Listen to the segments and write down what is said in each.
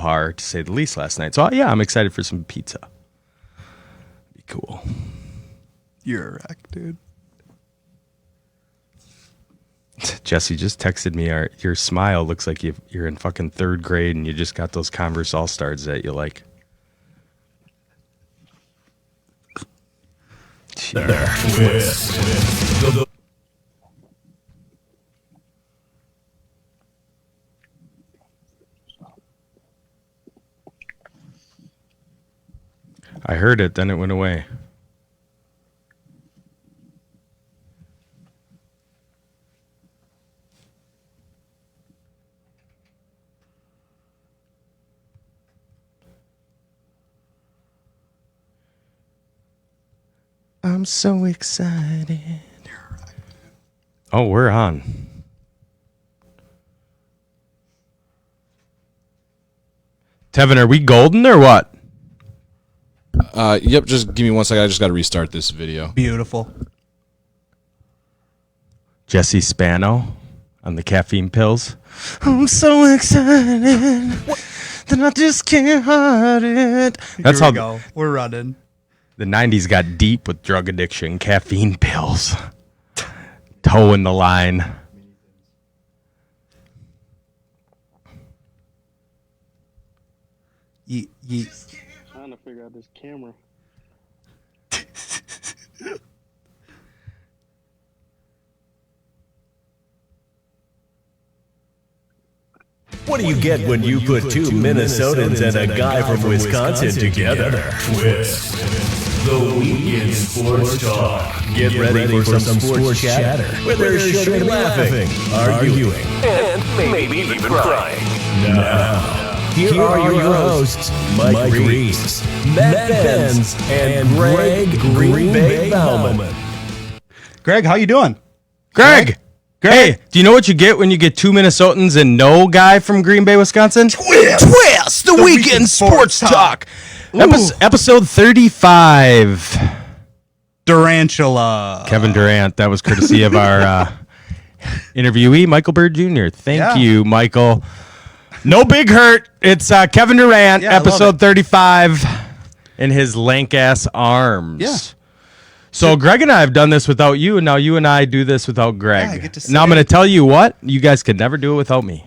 par, to say the least, last night. So, yeah, I'm excited for some pizza. Be cool. You're a wreck, dude. Jesse just texted me, your smile looks like you're in fucking third grade and you just got those Converse All-Stars that you like. I heard it, then it went away. I'm so excited. Oh, we're on. Tevin, are we golden or what? Yep, just give me 1 second. I just got to restart this video. Beautiful. Jesse Spano on the caffeine pills. I'm so excited that I just can't hide it. That's how we go. We're running. The 90s got deep with drug addiction, caffeine pills, toeing the line. Trying to figure out this camera. What do you get when you put two Minnesotans and a guy from Wisconsin together? Twist. The Weekend Sports Talk. Get ready for some sports chatter where there's shouting, laughing, arguing, and maybe even crying. Now, here are your hosts, Mike Reese, Matt Benz, and Greg Green Bay Bauman. Greg, how you doing? Greg! Hey, do you know what you get when you get two Minnesotans and no guy from Green Bay, Wisconsin? Twist! The Weekend Sports Talk. Episode 35. Durantula. Kevin Durant. That was courtesy of our interviewee, Michael Byrd Jr. Thank you, Michael. No big hurt. It's Kevin Durant, episode 35, in his lank-ass arms. Yeah. So Greg and I have done this without you, and now you and I do this without Greg. Yeah, I get to now I'm going to tell you what, you guys could never do it without me.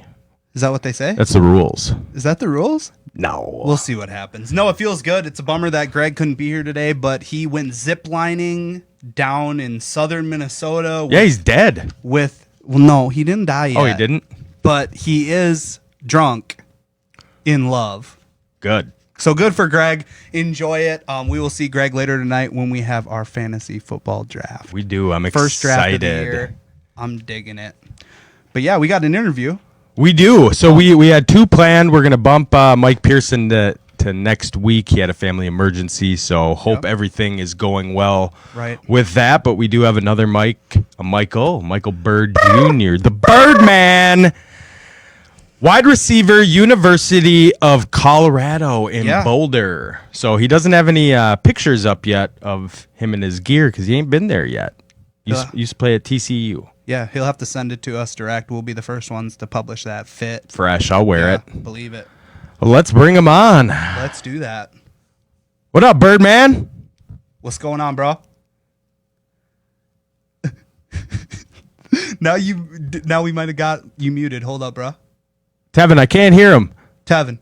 Is that what they say? That's the rules. Is that the rules? No. We'll see what happens. No, it feels good. It's a bummer that Greg couldn't be here today, but he went ziplining down in southern Minnesota. Yeah, he's dead. Well, no, he didn't die yet. Oh, he didn't? But he is drunk in love. Good. So good for Greg. Enjoy it. We will see Greg later tonight when we have our fantasy football draft. We do. I'm First excited. draft of the year. I'm digging it. But yeah, we got an interview. We do. So we had two planned. We're going to bump Mike Pearson to next week. He had a family emergency, so hope everything is going well with that. But we do have another Michael Byrd Jr., the Birdman. Wide receiver, University of Colorado in Boulder. So he doesn't have any pictures up yet of him in his gear because he ain't been there yet. Used to play at TCU. Yeah, he'll have to send it to us direct. We'll be the first ones to publish that fit. Fresh, I'll wear it. Believe it. Well, let's bring him on. Let's do that. What up, Birdman? What's going on, bro? Now we might have got you muted. Hold up, bro. Tevin, I can't hear him. Tevin,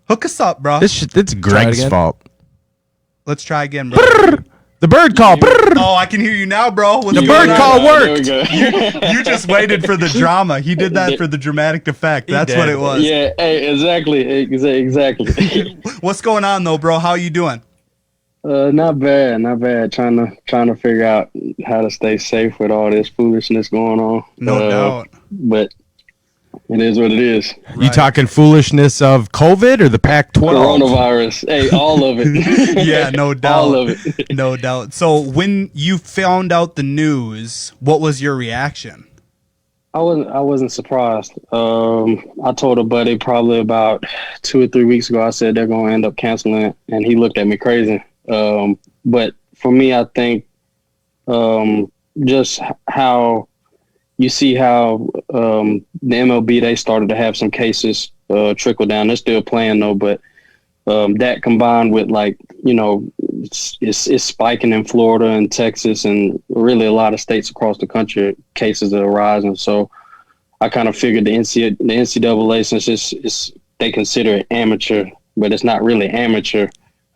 hook us up, bro. It's Greg's fault. Let's try again, bro. The bird call. Oh, I can hear you now, bro. The bird call worked. You just waited for the drama. He did that for the dramatic effect. That's what it was. Yeah, hey, exactly. What's going on, though, bro? How you doing? Not bad. Trying to figure out how to stay safe with all this foolishness going on. No doubt. But it is what it is. You talking foolishness of COVID or the Pac-12? Coronavirus. Hey, all of it. Yeah, no doubt. All of it. No doubt. So when you found out the news, what was your reaction? I wasn't surprised. I told a buddy probably about 2 or 3 weeks ago, I said they're going to end up canceling it, and he looked at me crazy. But for me, I think just how you see how the MLB, they started to have some cases trickle down. They're still playing though, but that combined with it's spiking in Florida and Texas and really a lot of states across the country, cases are rising. So I kind of figured the NCAA, since they consider it amateur, but it's not really amateur.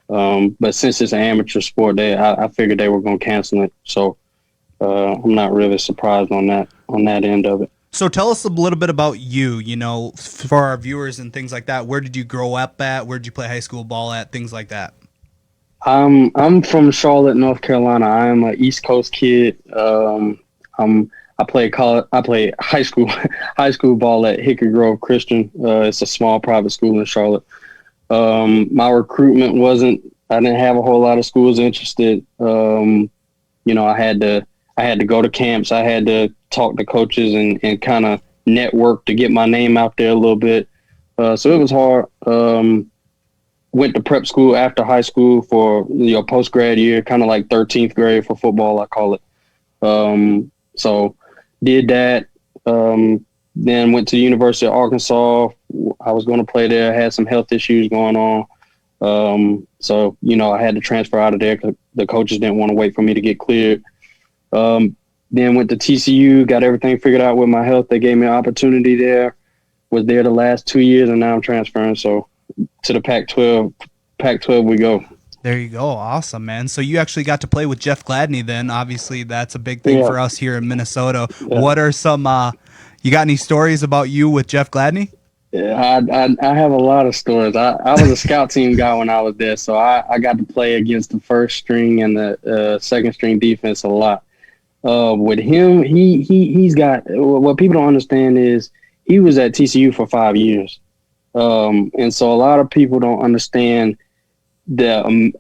But since it's an amateur sport, I figured they were going to cancel it. So I'm not really surprised on that end of it. So tell us a little bit about you, for our viewers and things like that. Where did you grow up at? Where did you play high school ball at? Things like that. I'm from Charlotte, North Carolina. I am an East Coast kid. I played high school ball at Hickory Grove Christian. It's a small private school in Charlotte. My recruitment I didn't have a whole lot of schools interested. I had to go to camps. I had to talk to coaches and kind of network to get my name out there a little bit. So it was hard. Went to prep school after high school for post-grad year, kind of like 13th grade for football, I call it. So did that. Then went to the University of Arkansas. I was going to play there. I had some health issues going on. So I had to transfer out of there because the coaches didn't want to wait for me to get cleared. Then went to TCU, got everything figured out with my health. They gave me an opportunity there. Was there the last 2 years, and now I'm transferring. So to the Pac-12 we go. There you go. Awesome, man. So you actually got to play with Jeff Gladney then. Obviously, that's a big thing for us here in Minnesota. Yeah. What are some you got any stories about you with Jeff Gladney? Yeah, I have a lot of stories. I was a scout team guy when I was there, so I got to play against the first string and the second string defense a lot. With him, he's got what people don't understand is he was at TCU for 5 years. And so a lot of people don't understand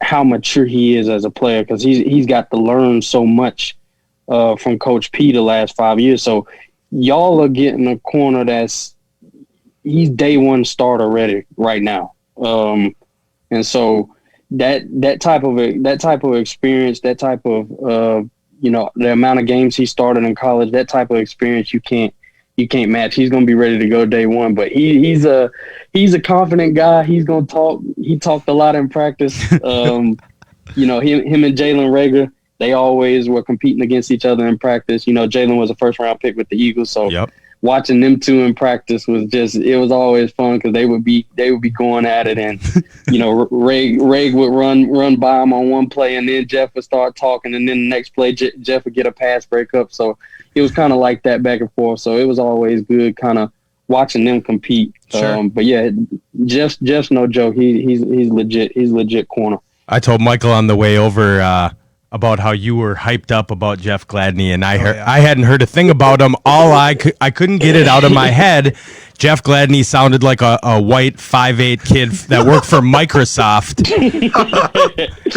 how mature he is as a player because he's got to learn so much from Coach P the last 5 years. So y'all are getting a corner he's day one starter ready right now. And so that type of experience, that type of the amount of games he started in college, that type of experience you can't match. He's going to be ready to go day one, but he's a confident guy. He's going to talk. He talked a lot in practice. Him and Jalen Reagor, they always were competing against each other in practice. Jalen was a first round pick with the Eagles. So watching them two in practice it was always fun because they would be going at it. And, Reg would run by him on one play and then Jeff would start talking. And then the next play, Jeff would get a pass breakup. So it was kind of like that back and forth. So it was always good kind of watching them compete. Sure. But yeah, Jeff's no joke. He's legit. He's legit corner. I told Michael on the way over about how you were hyped up about Jeff Gladney, and I hadn't heard a thing about him. I couldn't get it out of my head. Jeff Gladney sounded like a white 5'8" kid that worked for Microsoft.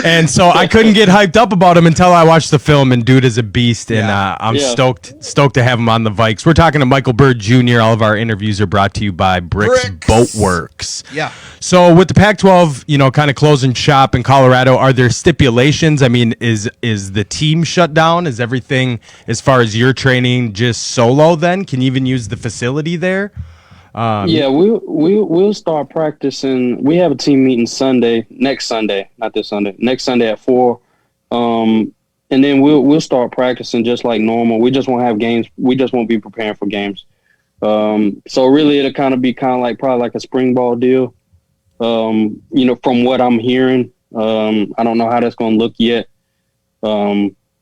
And so I couldn't get hyped up about him until I watched the film, and dude is a beast, and I'm stoked to have him on the Vikes. We're talking to Michael Byrd Jr. All of our interviews are brought to you by Bricks Boatworks. Yeah. So with the Pac-12, kind of closing shop in Colorado, are there stipulations? I mean, is the team shut down? Is everything, as far as your training, just solo then? Can you even use the facility there? We'll start practicing. We have a team meeting next Sunday at 4. And then we'll start practicing just like normal. We just won't have games. We just won't be preparing for games. So really it'll kind of be probably like a spring ball deal. From what I'm hearing, I don't know how that's going to look yet.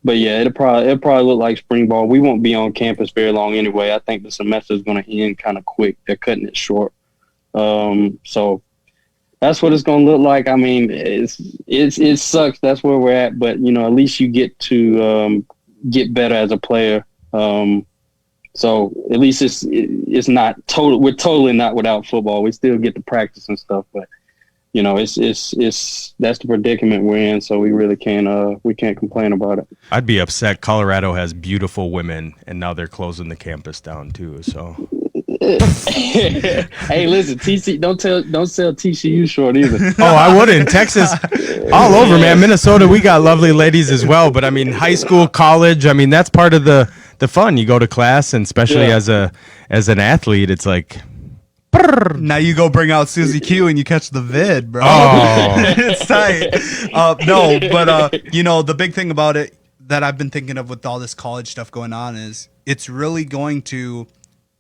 But yeah, it'll probably look like spring ball. We won't be on campus very long anyway. I think the semester is going to end kind of quick. They're cutting it short. So that's what it's going to look like. I mean, it sucks. That's where we're at. But, at least you get to get better as a player. So at least it's not total. We're totally not without football. We still get to practice and stuff, but it's that's the predicament we're in. So we really can't complain about it. I'd be upset. Colorado has beautiful women, and now they're closing the campus down too. So. Hey, listen, TC, don't sell TCU short either. Oh, I wouldn't. Texas, all over, man. Minnesota, we got lovely ladies as well. But I mean, high school, college. I mean, that's part of the fun. You go to class, and especially as an athlete, it's like Now you go bring out Susie Q and you catch the vid, bro. Oh. It's tight. No, but you know, the big thing about it that I've been thinking of with all this college stuff going on is it's really going to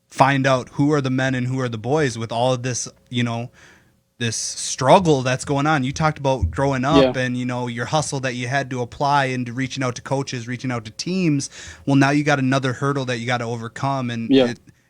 find out who are the men and who are the boys with all of this, you know, this struggle that's going on. You talked about growing up and, you know, your hustle that you had to apply into reaching out to coaches, reaching out to teams. Well, now you got another hurdle that you got to overcome. And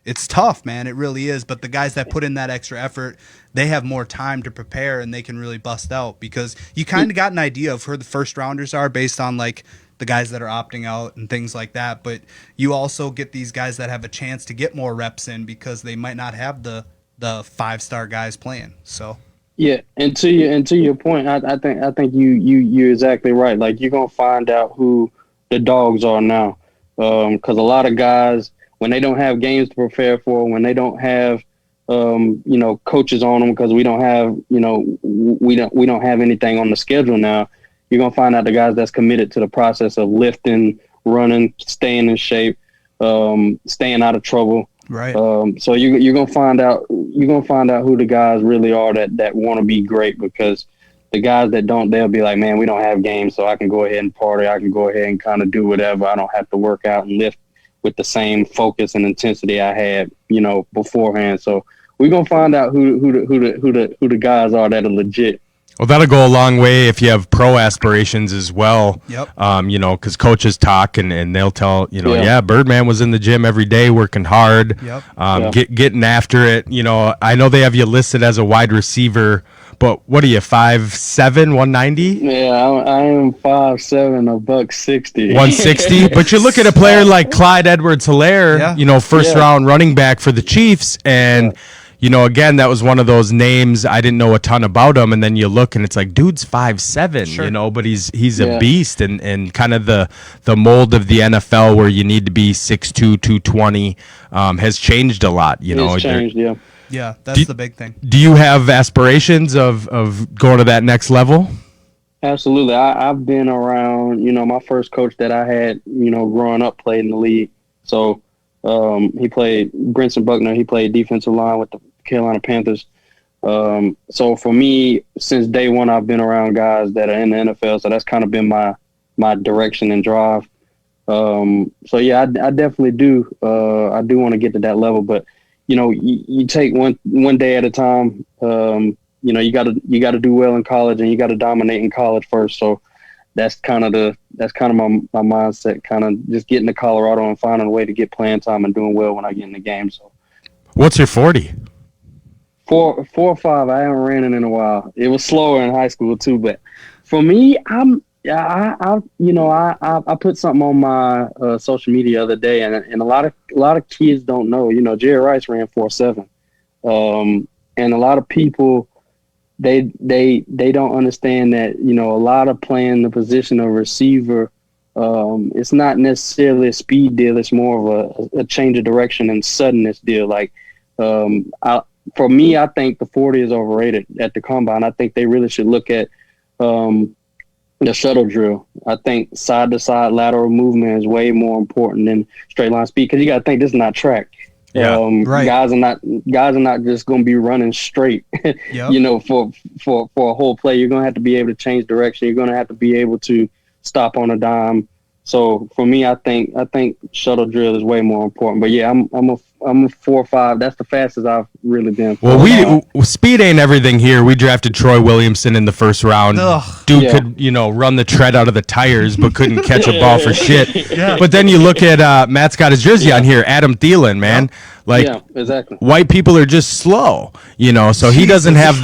it's tough, man. It really is. But the guys that put in that extra effort, they have more time to prepare and they can really bust out, because you kind of got an idea of who the first rounders are based on like the guys that are opting out and things like that. But you also get these guys that have a chance to get more reps in because they might not have the 5-star guys playing. So and to your point, I think you're exactly right. Like, you're gonna find out who the dogs are now, because a lot of guys, when they don't have games to prepare for, when they don't have you know, coaches on them, because we don't have, you know, we don't have anything on the schedule now, you're gonna find out the guys that's committed to the process of lifting, running, staying in shape, staying out of trouble. right. So you're gonna find out who the guys really are that want to be great, because the guys that don't, they'll be like, man, we don't have games, so I can go ahead and party. I can go ahead and kind of do whatever. I don't have to work out and lift with the same focus and intensity I had, you know, beforehand. So we're gonna find out who the guys are that are legit. Well, that'll go a long way if you have pro aspirations as well. Yep. You know, because coaches talk and they'll tell, you know, Birdman was in the gym every day working hard, getting after it. You know, I know they have you listed as a wide receiver, but what are you, 5'7", 190? Yeah, I am 5'7", $160. 160. But you look at a player like Clyde Edwards-Helaire, you know, first round running back for the Chiefs, and you know, again, that was one of those names I didn't know a ton about him, and then you look and it's like, dude's 5'7", you know, but he's a beast, and kind of the mold of the NFL where you need to be 6'2", 220 has changed a lot. You know, it's changed, yeah, that's the big thing. Do you have aspirations of going to that next level? Absolutely. I've been around, you know, my first coach that I had, you know, growing up played in the league. So he played, Brinson Buckner, he played defensive line with the Carolina Panthers. So for me, since day one, I've been around guys that are in the NFL. So that's kind of been my direction and drive. So yeah, I definitely do. I do want to get to that level, but you know, you take one day at a time. You know, you got to do well in college, and you got to dominate in college first. So that's kind of my mindset, kind of just getting to Colorado and finding a way to get playing time and doing well when I get in the game. So what's your 40? 4 or 5. I haven't ran it in a while. It was slower in high school too, but for me, I put something on my social media the other day, and a lot of kids don't know. You know, Jerry Rice ran 4.7, and a lot of people they don't understand that, you know, a lot of playing the position of receiver, it's not necessarily a speed deal. It's more of a change of direction and suddenness deal. Like, for me, I think the 40 is overrated at the combine. I think they really should look at the shuttle drill. I think side-to-side lateral movement is way more important than straight line speed, because you got to think this is not track. Right. Guys are not just going to be running straight. You know, for a whole play, you're going to have to be able to change direction. You're going to have to be able to stop on a dime. So for me, I think shuttle drill is way more important. But yeah, I'm a 4.5. That's the fastest I've really been. Well, speed ain't everything here. We drafted Troy Williamson in the first round. Dude could, you know, run the tread out of the tires, but couldn't catch a ball for shit. But then you look at Matt's got his jersey on here, Adam Thielen, man. Like, exactly. White people are just slow, you know, so he doesn't have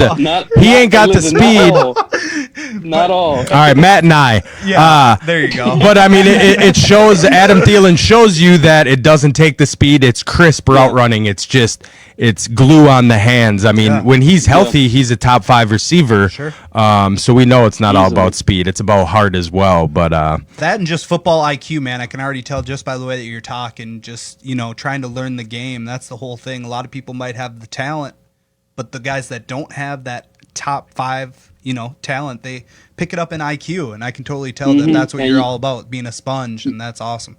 he ain't got the speed. Not all. All right, Matt and I. There you go. But I mean, it shows, Adam Thielen shows you that it doesn't take the speed. It's crisp route running. It's glue on the hands. I mean, when he's healthy, he's a top 5 receiver. Sure. So we know it's not all about speed. It's about heart as well. But that and just football IQ, man. I can already tell just by the way that you're talking, just, you know, trying to learn the game. That's the whole thing. A lot of people might have the talent, but the guys that don't have that top 5, you know, talent, they pick it up in IQ, and I can totally tell that that's what you're all about, being a sponge, and that's awesome.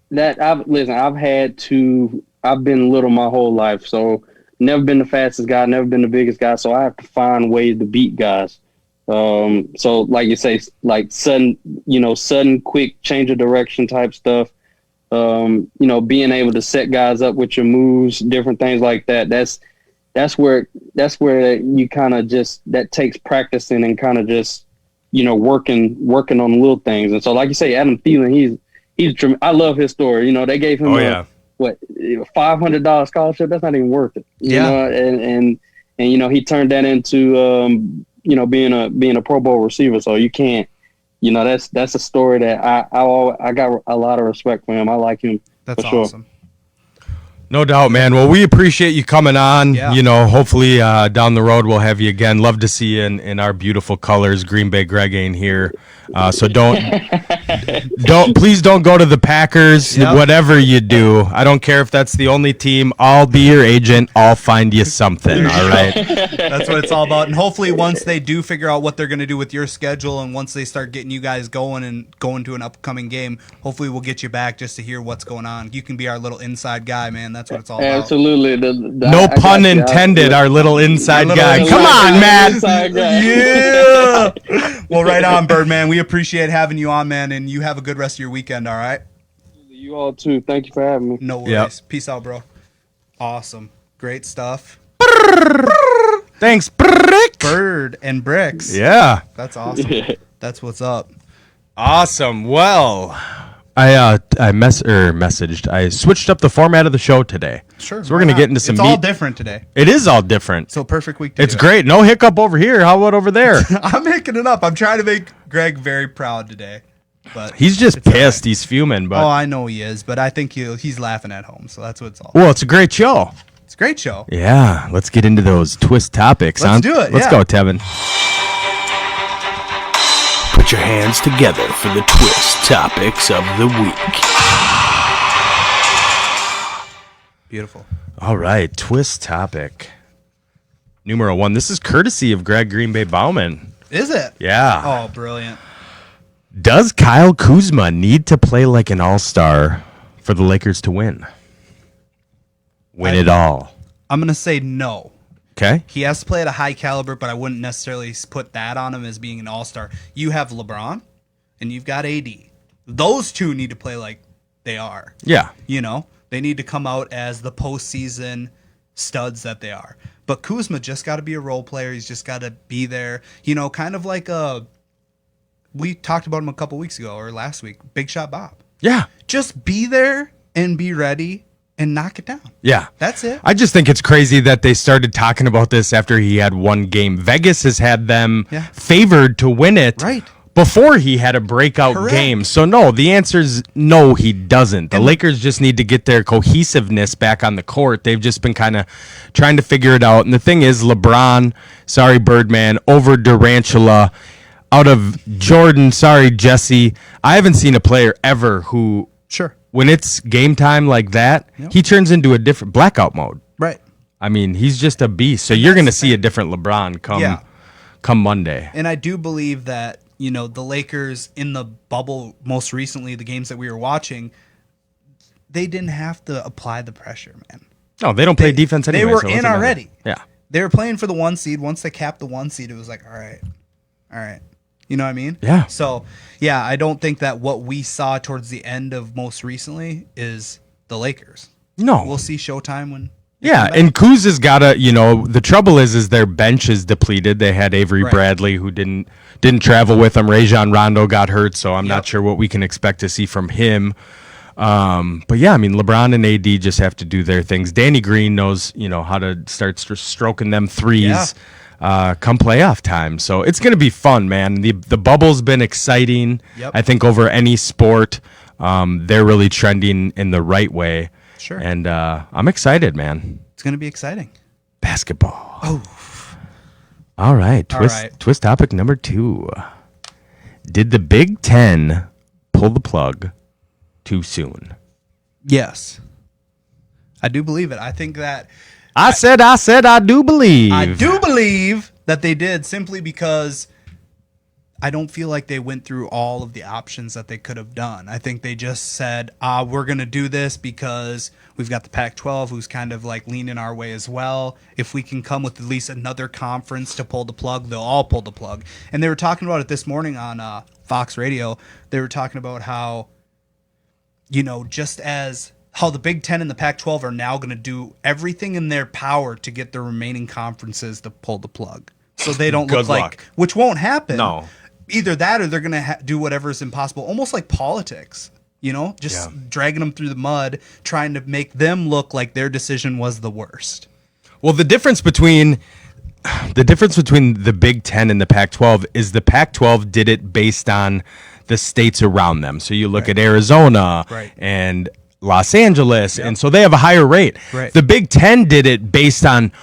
I've been little my whole life, so never been the fastest guy, never been the biggest guy, so I have to find ways to beat guys. So like you say, like sudden, quick change of direction type stuff. Being able to set guys up with your moves, different things like that. That's where you kind of just, that takes practicing and kind of just, working on little things. And so, like you say, Adam Thielen, I love his story. They gave him $500 scholarship. That's not even worth it. You know, and he turned that into being a Pro Bowl receiver. So you can't, that's a story that I got a lot of respect for him. I like him. That's for sure. awesome. No doubt, man. Well, we appreciate you coming on. Yeah. Hopefully down the road we'll have you again. Love to see you in our beautiful colors. Green Bay Greg ain't here. So please don't go to the Packers. Yep. Whatever you do, I don't care if that's the only team. I'll be your agent. I'll find you something. All right. That's what it's all about. And hopefully once they do figure out what they're going to do with your schedule, and once they start getting you guys going and going to an upcoming game, hopefully we'll get you back just to hear what's going on. You can be our little inside guy, man. That's what it's all about. Absolutely. No pun intended, our little inside guy. Come on, man. Yeah. Well, right on, Birdman. We appreciate having you on, man, and you have a good rest of your weekend, all right? You all too. Thank you for having me. No worries. Yep. Peace out, bro. Awesome. Great stuff. Thanks, Brick. Byrd and Bricks. Yeah. That's awesome. That's what's up. Awesome. Well, I messaged. I switched up the format of the show today. Sure. So we're gonna get into some. It's all different today. It is all different. So perfect week to It's do it. great. No hiccup over here. How about over there? I'm making it up. I'm trying to make Greg very proud today. But He's just it's all pissed. right. He's fuming. But Oh, I know he is, but I think he's laughing at home. So that's what it's all. well, it's a great show. It's a great show. Yeah. Let's get into those twist topics. Let's do it, Let's yeah. go, Tevin. Put your hands together for the twist topics of the week. Beautiful. All right. Twist topic. Numero 1. This is courtesy of Greg Green Bay Bauman. Is it? Yeah. Oh, brilliant. Does Kyle Kuzma need to play like an all-star for the Lakers to win? Win it all. I'm going to say no. Okay. He has to play at a high caliber, but I wouldn't necessarily put that on him as being an all-star. You have LeBron, and you've got AD. Those two need to play like they are. Yeah. They need to come out as the postseason studs that they are. But Kuzma just got to be a role player. He's just got to be there. Kind of like we talked about him a couple weeks ago or last week, Big Shot Bob. Yeah. Just be there and be ready and knock it down. Yeah. That's it. I just think it's crazy that they started talking about this after he had one game. Vegas has had them favored to win it. Right. Before he had a breakout Correct. game. So, no, the answer is no, he doesn't. The Lakers just need to get their cohesiveness back on the court. They've just been kind of trying to figure it out. And the thing is, LeBron, sorry, Birdman, over Durantula, out of Jordan, sorry, Jesse. I haven't seen a player ever who, when it's game time like that, he turns into a different blackout mode. Right. I mean, he's just a beast. So you're going to see a different LeBron come Monday. And I do believe that, the Lakers in the bubble, most recently, the games that we were watching, they didn't have to apply the pressure, man. No, they don't play defense anyway. They were so what's in it matter? already. Yeah. They were playing for the 1 seed. Once they capped the 1 seed, it was like, all right. You know what I mean? Yeah. So, yeah, I don't think that what we saw towards the end of most recently is the Lakers. No. We'll see Showtime when. Yeah, and Kuz has got to, the trouble is their bench is depleted. They had Avery Bradley who didn't travel with them. Rajon Rondo got hurt, so I'm not sure what we can expect to see from him. But yeah, I mean, LeBron and AD just have to do their things. Danny Green knows, how to start stroking them threes come playoff time. So it's going to be fun, man. The bubble's been exciting. Yep. I think over any sport, they're really trending in the right way. Sure. And I'm excited, man. It's going to be exciting. Basketball. Oh. All right. Twist topic number 2. Did the Big Ten pull the plug too soon? Yes. I do believe it. I think that. I said, I do believe. I do believe that they did simply because I don't feel like they went through all of the options that they could have done. I think they just said, we're going to do this because we've got the Pac-12 who's kind of like leaning our way as well. If we can come with at least another conference to pull the plug, they'll all pull the plug. And they were talking about it this morning on Fox Radio. They were talking about how, just as how the Big Ten and the Pac-12 are now going to do everything in their power to get the remaining conferences to pull the plug. So they don't look like, which won't happen. No. Either that or they're going to do whatever is impossible, almost like politics, dragging them through the mud, trying to make them look like their decision was the worst. Well, the difference between the Big Ten and the Pac-12 is the Pac-12 did it based on the states around them. So you look at Arizona and Los Angeles, and so they have a higher rate. Right. The Big Ten did it based on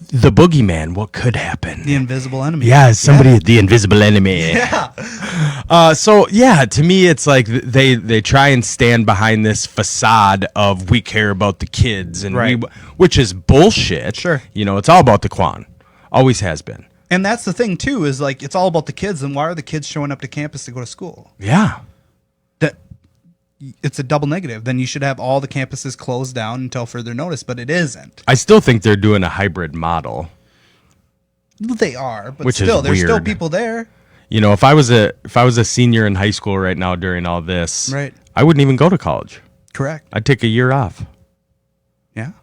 the boogeyman, what could happen? The invisible enemy. Yeah, the invisible enemy. Yeah. To me, it's like they try and stand behind this facade of we care about the kids, and which is bullshit. Sure. It's all about the Quan. Always has been. And that's the thing, too, is like it's all about the kids, and why are the kids showing up to campus to go to school? Yeah. It's a double negative. Then you should have all the campuses closed down until further notice, but it isn't. I still think they're doing a hybrid model. They are, but which still, is there's still weird. people there. If I was a senior in high school right now during all this, I wouldn't even go to college. Correct. I'd take a year off. Yeah.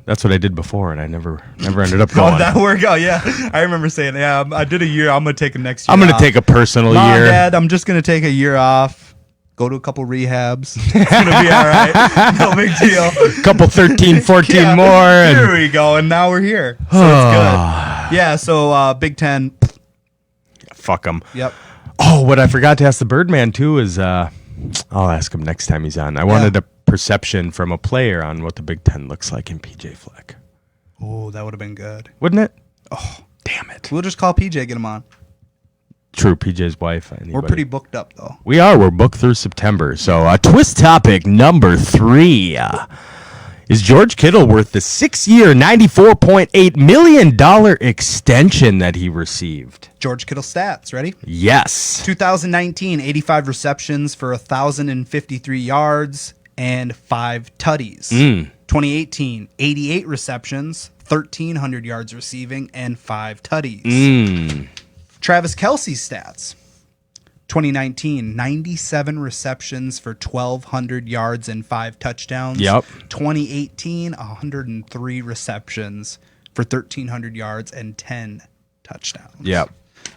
That's what I did before, and I never ended up going. How'd that work out? Yeah. I remember saying, I did a year. I'm going to take a next year I'm going to off. take a personal Mom, year. Dad, I'm just going to take a year off. Go to a couple rehabs. It's going to be all right. No big deal. Couple 13, 14 more. Here we go. And now we're here. So it's good. Yeah. So Big Ten. Fuck them. Yep. Oh, what I forgot to ask the Birdman, too, is I'll ask him next time he's on. I wanted a perception from a player on what the Big Ten looks like in PJ Fleck. Oh, that would have been good. Wouldn't it? Oh, damn it. We'll just call PJ, get him on. True, PJ's wife. Anybody. We're pretty booked up, though. We are. We're booked through September. So twist topic number 3. Is George Kittle worth the 6-year, $94.8 million extension that he received? George Kittle stats. Ready? Yes. 2019, 85 receptions for 1,053 yards and 5 tutties. 2018, 88 receptions, 1,300 yards receiving, and 5 tutties. Travis Kelce's stats. 2019, 97 receptions for 1,200 yards and 5 touchdowns. Yep. 2018, 103 receptions for 1,300 yards and 10 touchdowns. Yep.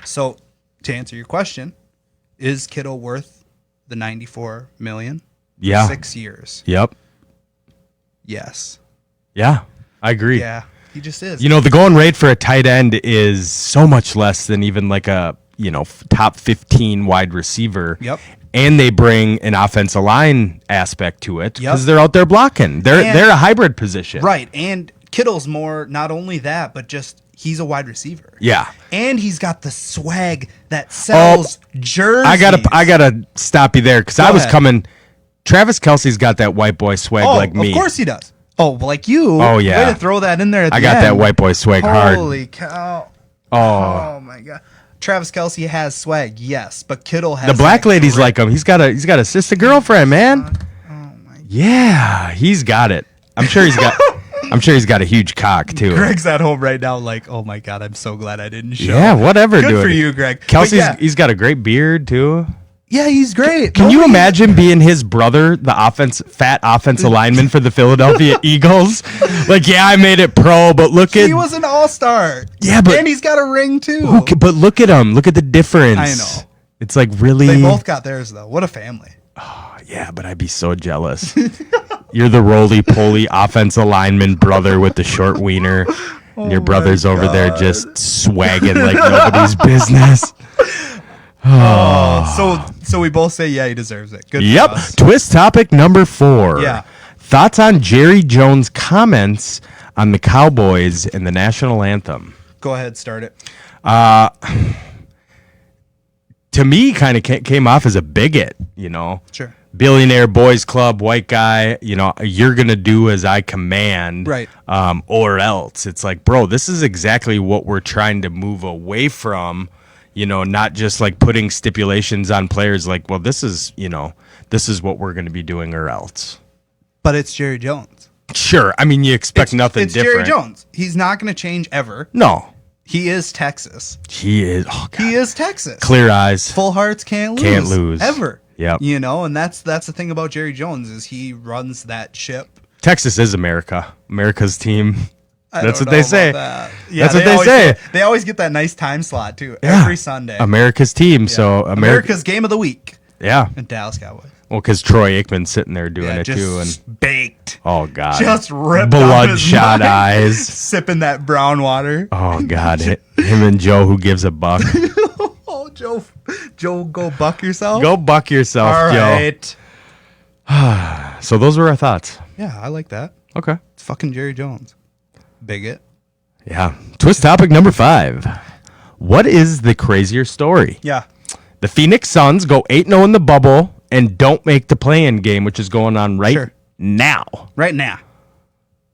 So, to answer your question, is Kittle worth the $94 million? Yeah. 6 years. Yep. Yes. Yeah, I agree. Yeah, he just is. The going rate for a tight end is so much less than even like a, top 15 wide receiver. Yep. And they bring an offensive line aspect to it because Yep. they're out there blocking. They're a hybrid position. Right. And Kittle's more, not only that, but just he's a wide receiver. Yeah. And he's got the swag that sells jerseys. I gotta stop you there because I was ahead. coming. Travis Kelce's got that white boy swag like me. Of course he does. Oh, like you. Oh, yeah. Way to throw that in there at the I got end. that white boy swag hard. Holy cow. Oh. Oh, my God. Travis Kelce has swag, yes, but Kittle has The black that lady's grit. like him. He's got a sister girlfriend, man. Oh my God. Yeah, he's got it. I'm sure he's got a huge cock too. Greg's at home right now, like, oh my God, I'm so glad I didn't show. Yeah, whatever, Good dude. for you, Greg. Kelsey's But yeah. he's got a great beard too. Yeah, he's great. Can you imagine being his brother, the fat offensive lineman for the Philadelphia Eagles? Like, yeah, I made it pro, but look at He was an all-star. Yeah, but and he's got a ring too. but look at him. Look at the difference. I know. It's like really. They both got theirs though. What a family. Yeah, but I'd be so jealous. You're the roly-poly offensive lineman brother with the short wiener. And your brother's over there just swagging like nobody's business. So we both say yeah, he deserves it. Good. Yep. For us. Twist topic number 4. Yeah. Thoughts on Jerry Jones' comments on the Cowboys and the national anthem? Go ahead, start it. To me, kind of came off as a bigot, Sure. Billionaire boys club, white guy, you're going to do as I command. Right. Or else. It's like, bro, this is exactly what we're trying to move away from. not just like putting stipulations on players like, well, this is what we're going to be doing or else. But it's Jerry Jones. Sure. I mean, you expect nothing it's different. Jerry Jones. He's not going to change ever. No. He is Texas. He is. Oh, God. He is Texas. Clear eyes. Full hearts can't lose. Can't lose. Ever. Yep. And that's the thing about Jerry Jones is he runs that ship. Texas is America. America's team. That's what they say. Yeah, that's what they say. They always get that nice time slot too. Yeah. Every Sunday. America's team. Yeah. So America's game of the week. Yeah. And Dallas Cowboys. Well, because Troy Aikman's sitting there doing it just too, and baked. Oh God, just ripped bloodshot eyes, sipping that brown water. Oh God, him and Joe, who gives a buck. Oh, Joe, go buck yourself. Go buck yourself, all Joe. Right. So those were our thoughts. Yeah, I like that. Okay, it's fucking Jerry Jones, bigot. Yeah. Twist topic number 5. What is the crazier story? Yeah. The Phoenix Suns go 8-0 in the bubble and don't make the play-in game, which is going on right now. Right now.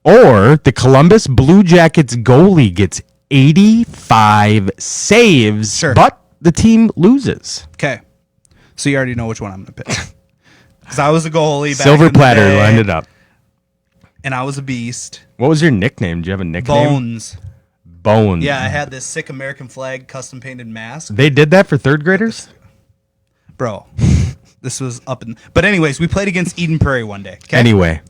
Or the Columbus Blue Jackets goalie gets 85 saves, but the team loses. Okay. So you already know which one I'm going to pick. Because I was a goalie back Silver in the platter day, lined it up. And I was a beast. What was your nickname? Did you have a nickname? Bones. Yeah, I had this sick American flag custom painted mask. They did that for third graders? Bro, this was up in... But anyways, we played against Eden Prairie one day. Okay? Anyway.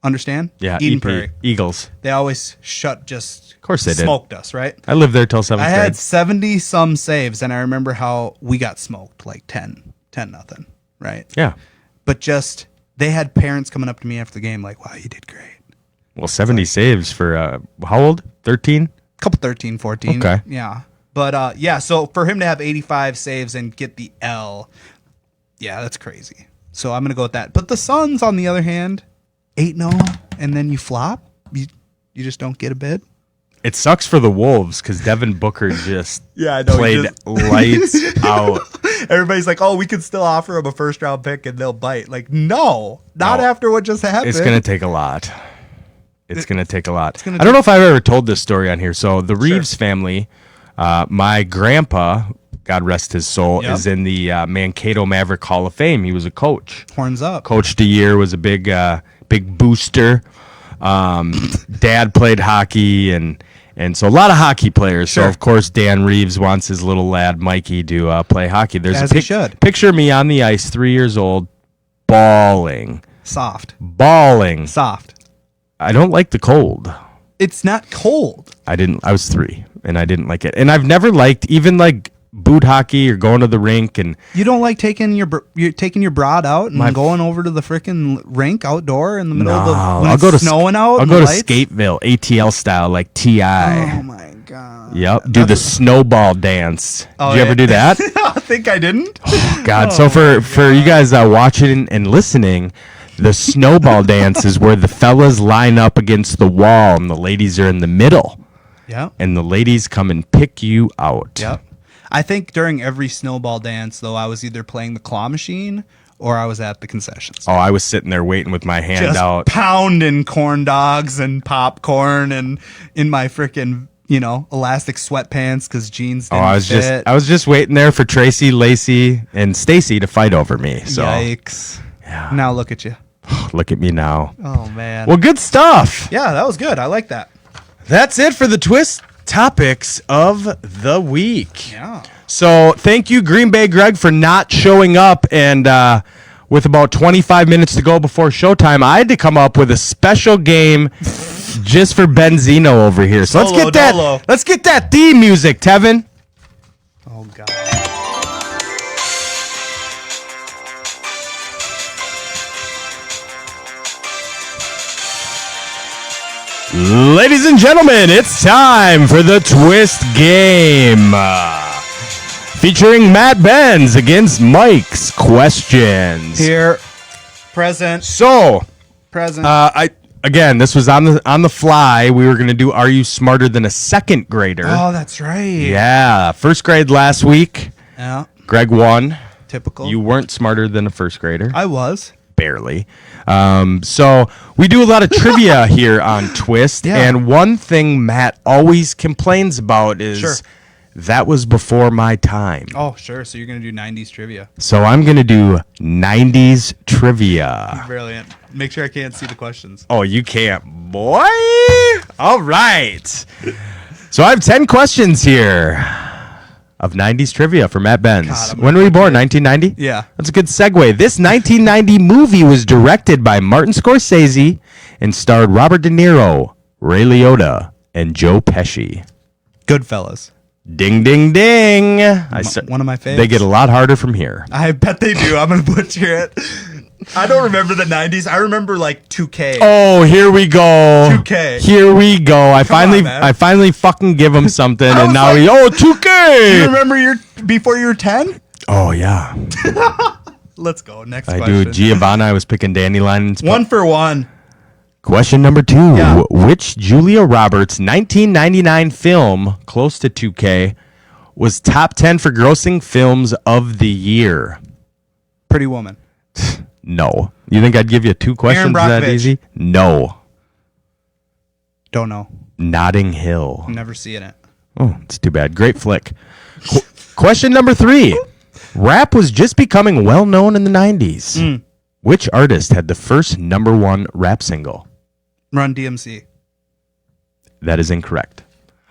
Understand? Yeah, Eden Prairie. Eagles. They always of course they smoked us, right? I lived there till 7th grade. I had 70-some saves, and I remember how we got smoked, like 10-0, right? Yeah. But they had parents coming up to me after the game like, wow, you did great. Well, 70 saves for, how old? 13? Couple 13, 14. Okay. Yeah. But, so for him to have 85 saves and get the L, yeah, that's crazy. So I'm going to go with that. But the Suns, on the other hand, 8-0, and then you flop? You just don't get a bid? It sucks for the Wolves because Devin Booker just I know, played lights out. Everybody's like, oh, we could still offer him a first-round pick and they'll bite. Like, no, not after what just happened. It's going to take a lot. It's going to take a lot. I don't know if I've ever told this story on here. So the Reeves family, my grandpa, God rest his soul, is in the Mankato Maverick Hall of Fame. He was a coach. Horns up. Coached a year, was a big booster. Dad played hockey, and so a lot of hockey players. So, of course, Dan Reeves wants his little lad, Mikey, to play hockey. There's a picture of me on the ice, 3 years old, bawling. Soft. I don't like the cold. It's not cold. I was 3, and I didn't like it. And I've never liked even like boot hockey or going to the rink. And you don't like taking your broad out and going over to the freaking rink outdoor in the middle of the when it's snowing out. I'll go to Skateville, ATL style, like TI. Oh my god. Yep. Do the snowball dance. Did you ever do that? I think I didn't. Oh God. So for you guys watching and listening, the snowball dance is where the fellas line up against the wall and the ladies are in the middle. Yeah. And the ladies come and pick you out. Yep. I think during every snowball dance, though, I was either playing the claw machine or I was at the concessions. Oh, I was sitting there waiting with my hand just out. Pounding corn dogs and popcorn and in my freaking, elastic sweatpants because jeans didn't fit. I was just waiting there for Tracy, Lacey, and Stacy to fight over me. So. Yikes. Yeah. Now look at you. Look at me now. Oh, man. Well, good stuff. Yeah, that was good. I like that. That's it for the Twist Topics of the Week. Yeah. So thank you, Green Bay Greg, for not showing up. And with about 25 minutes to go before showtime, I had to come up with a special game just for Benzino over here. So let's get that theme music, Tevin. Oh, God. Ladies and gentlemen, it's time for the Twist Game. Featuring Matt Benz against Mike's Questions. Here. Present. So, Present. Again, this was on the fly. We were going to do Are You Smarter Than a Second Grader? Oh, that's right. Yeah. First grade last week. Yeah. Greg won. Typical. You weren't smarter than a first grader. I was. Barely. So we do a lot of trivia here on Twist. Yeah. And one thing Matt always complains about is That was before my time. Oh, sure. So you're going to do 90s trivia. So I'm going to do 90s trivia. Brilliant. Make sure I can't see the questions. Oh, you can't, boy. All right. So I have 10 questions here of 90s trivia for Matt Benz. God, when were you born? 1990? Yeah. That's a good segue. This 1990 movie was directed by Martin Scorsese and starred Robert De Niro, Ray Liotta, and Joe Pesci. Goodfellas. Ding, ding, ding. One of my favorites. They get a lot harder from here. I bet they do. I'm going to butcher it. I don't remember the 90s. I remember like 2K. Oh, here we go. 2K. Here we go. I man. finally fucking give him something, and was now like, 2K. You remember before you were 10? Oh yeah, Let's go. Next I question. do. Giovanna, I was picking dandelions. 1 for 1. Question number 2. Yeah. Which Julia Roberts 1999 film, close to 2K, was top 10 for grossing films of the year? Pretty Woman. No. You think I'd give you 2 questions that Brockovich. easy? No. Don't know. Notting Hill. Never seeing it. Oh, it's too bad. Great flick. Question number 3. Rap was just becoming well known in the 90s. Which artist had the first #1 rap single? Run DMC. That is incorrect.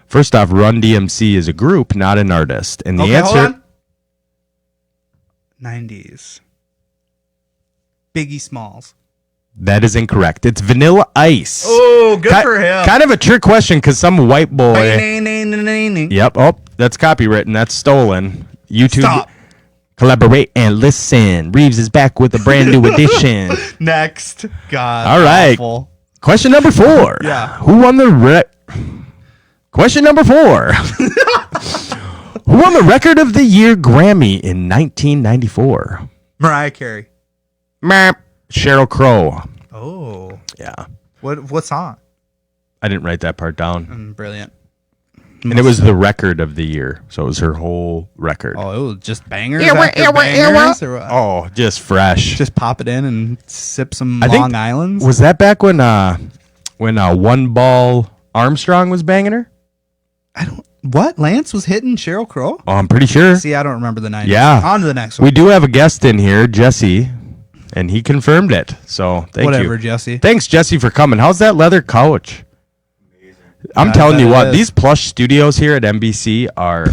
First off, Run DMC is a group, not an artist. And the Hold answer... on. 90s. Biggie Smalls. That is incorrect. It's Vanilla Ice. Oh, good for him. Kind of a trick question because some white boy... Yep. Yep. Oh, that's copywritten. That's stolen. YouTube. Stop. Collaborate and listen. Reeves is back with a brand new edition. Next. God. All right. Awful. Question number 4. Yeah. Who won the Question number 4. Who won the Record of the Year Grammy in 1994? Mariah Carey. Sheryl Crow. Oh. Yeah. What song? I didn't write that part down. Brilliant. And it was the record of the year. So it was her whole record. Oh, it was just bangers after bangers? Or what? Oh, just fresh. Just pop it in and sip some I think- Long Islands? Was that back when One Ball Armstrong was banging her? What? Lance was hitting Sheryl Crow? Oh, I'm pretty sure. See, I don't remember the 90s. Yeah. On to the next one. We do have a guest in here, Jesse, and he confirmed it. So thank Whatever, you. Jesse. Thanks, Jesse, for coming. How's that leather couch? I'm I telling bet you it what, is. these plush studios here at NBC are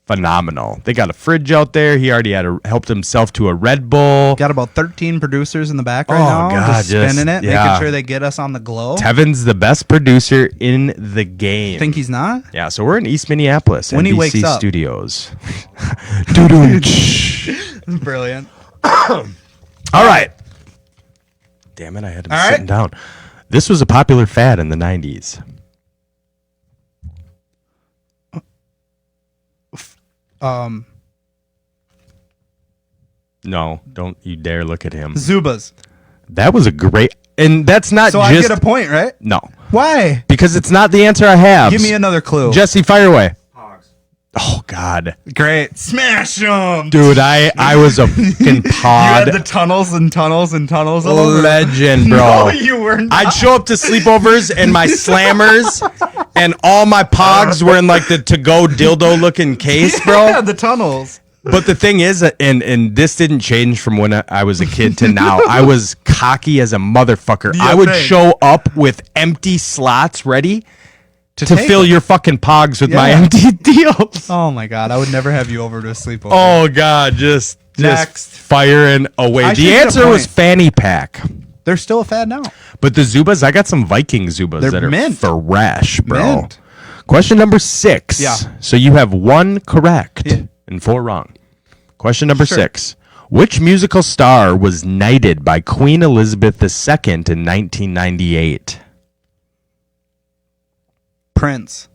phenomenal. They got a fridge out there. He already helped himself to a Red Bull. Got about 13 producers in the back right Oh, now. God, just spinning it, yeah. making sure they get us on the glow. Tevin's the best producer in the game. Think he's not? Yeah, so we're in East Minneapolis, When he NBC wakes up. Studios. Doo-doo. Brilliant. All right. Damn it, I had him All right. sitting down. This was a popular fad in the 90s. No, don't you dare look at him. Zubas. That was a great... And that's not So just... I get a point, right? No, Why? because it's not the answer I have. Give me another clue. Jesse, fire away. Oh, God. Great. Smash them. Dude, I was a fucking You pod had the tunnels and tunnels and tunnels. of them? legend, bro. No, you were not. I'd show up to sleepovers and my slammers and all my pogs were in like the to-go dildo looking case, bro. Yeah, the tunnels. But the thing is, and this didn't change from when I was a kid to now. I was cocky as a motherfucker. Yeah, I would right. show up with empty slots ready to take fill them. your fucking pogs with my Yeah. empty deals. Oh my God, I would never have you over to a sleepover. Oh God, just Next. firing away. I should The get a answer was point. fanny pack. They're still a fad now. But the Zubas, I got some Viking Zubas They're that are mint. fresh, bro. Mint. Question number 6. Yeah. So you have 1 correct Yeah. and 4 wrong. Question number Sure. 6. Which musical star was knighted by Queen Elizabeth II in 1998? Prince.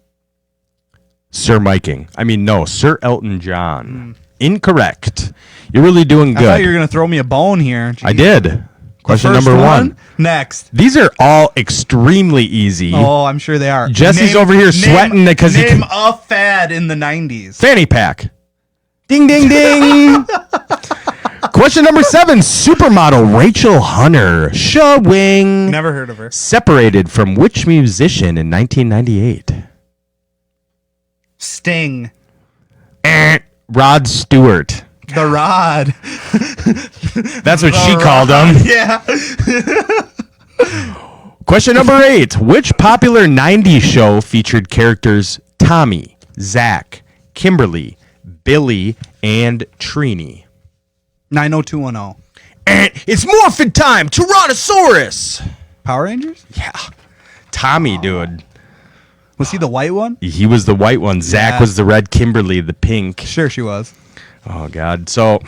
Sir Sir Elton John. Incorrect. You're really doing I thought you good. were going to throw me a bone here. I Jeez. did. Question First number 1. Next. These are all extremely easy. Oh, I'm sure they are. Jesse's over here sweating because he name can- a fad in the 90s. Fanny pack. Ding, ding, ding. Question number 7. Supermodel Rachel Hunter showing Never heard of her. separated from which musician in 1998? Sting. Rod Stewart. The Rod. That's what she called him. Yeah. Question number 8. Which popular 90s show featured characters Tommy, Zach, Kimberly, Billy, and Trini? 90210. And it's morphin' time! Tyrannosaurus! Power Rangers? Yeah. Tommy, dude. Was he the white one? He was the white one. Zach Yeah. was the red. Kimberly, the pink. Sure, she was. Oh, God. So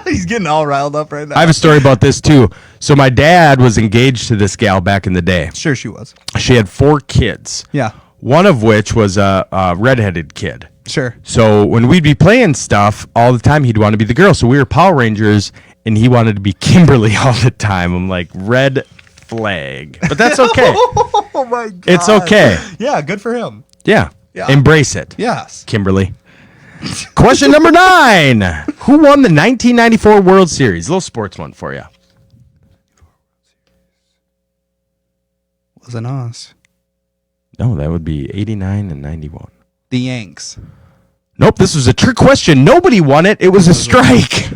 He's getting all riled up right now. I have a story about this, too. So my dad was engaged to this gal back in the day. Sure, she was. She had 4 kids. Yeah. One of which was a redheaded kid. Sure. So when we'd be playing stuff, all the time he'd want to be the girl. So we were Power Rangers, and he wanted to be Kimberly all the time. I'm like, red flag. But that's okay. Oh, my God. It's okay. Yeah, good for him. Yeah. Yeah. Embrace it. Yes. Kimberly. Question number 9. Who won the 1994 World Series? A little sports one for you. Wasn't us. No, that would be 89 and 91. The Yanks. Nope, this was a trick question. Nobody won it. It was a strike.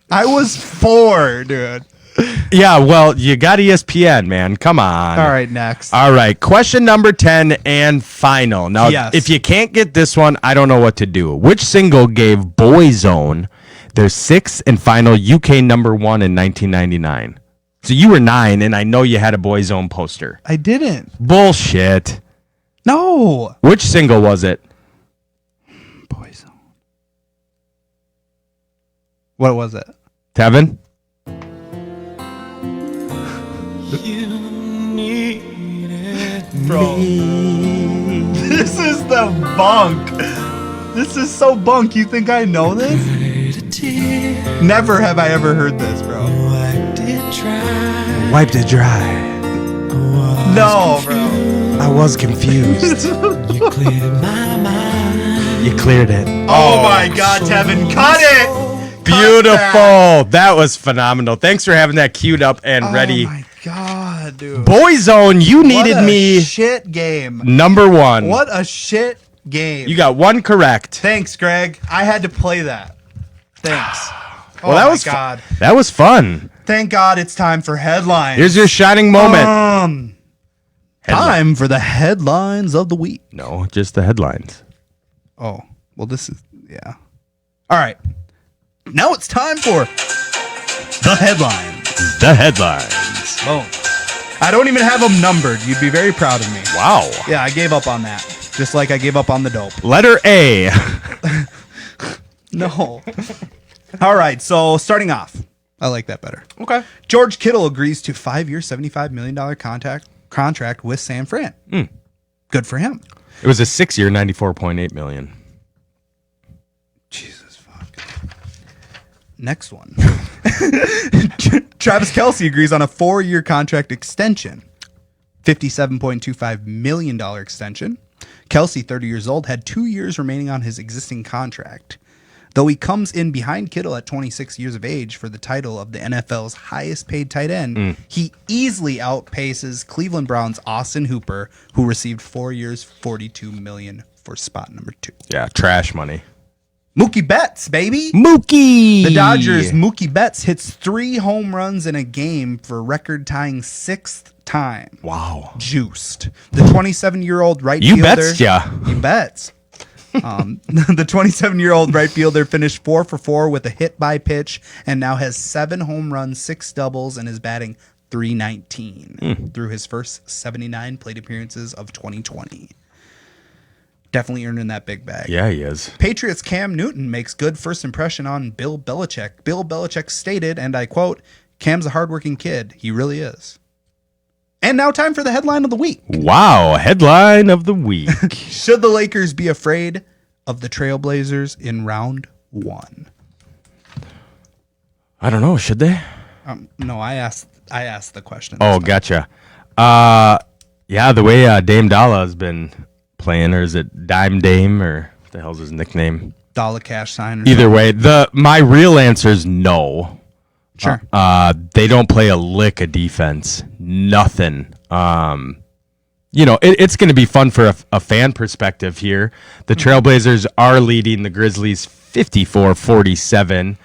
I was 4, dude. Yeah, well, you got ESPN, man. Come on. All right, next. All right, question number 10 and final. Now, Yes. if you can't get this one, I don't know what to do. Which single gave Boyzone their 6th and final UK number 1 in 1999? So you were 9, and I know you had a Boyzone poster. I didn't. Bullshit. No. Which single was it? Boyzone. What was it? Tevin? Bro. This is the bunk. This is so bunk. You think I know this? Never have I ever heard this, bro. Wiped it dry. No, bro. I was confused. You cleared it. Oh my God, Tevin, cut it. Beautiful. That was phenomenal. Thanks for having that queued up and ready. Oh my God, dude. Boyzone, you needed What a me shit game. number 1. What a shit game. You got 1 correct. Thanks, Greg. I had to play that. Thanks. Well, that was God. That was fun. Thank God it's time for headlines. Here's your shining moment. Time for the headlines of the week. No, just the headlines. Oh, well, this is, yeah. All right. Now it's time for the headlines. The headlines. Boom. I don't even have them numbered. You'd be very proud of me. Wow. Yeah, I gave up on that. Just like I gave up on the dope. Letter A. No. All right, so starting off. I like that better. Okay. George Kittle agrees to 5-year, $75 million contract with San Fran. Good for him. It was a 6-year, $94.8 million. Jesus fuck. Next one. Travis Kelce agrees on a 4-year contract extension. $57.25 million extension. Kelce, 30 years old, had 2 years remaining on his existing contract. Though he comes in behind Kittle at 26 years of age for the title of the NFL's highest paid tight end, he easily outpaces Cleveland Browns' Austin Hooper, who received 4 years, $42 million for spot number 2. Yeah, trash money. Mookie Betts, baby. Mookie. The Dodgers' Mookie Betts hits 3 home runs in a game for record-tying 6th time. Wow. Juiced. The 27-year-old right You fielder. bets, yeah. You bets. The 27-year-old right fielder finished 4 for 4 with a hit by pitch and now has 7 home runs, 6 doubles, and is batting .319 through his first 79 plate appearances of 2020. Definitely earning that big bag. Yeah, he is. Patriots' Cam Newton makes good first impression on Bill Belichick. Bill Belichick stated, and I quote, "Cam's a hardworking kid. He really is." And now time for the headline of the week. Wow, headline of the week. Should the Lakers be afraid of the Trailblazers in round 1? I don't know, should they? No, I asked the question. Oh, gotcha. Yeah, the way Dame Dalla has been playing, or is it Dime Dame, or what the hell's his nickname? Dollar cash sign. Either way, my real answer is no. Sure. They don't play a lick of defense. Nothing. it's going to be fun for a fan perspective here. The Trailblazers are leading the Grizzlies 54-47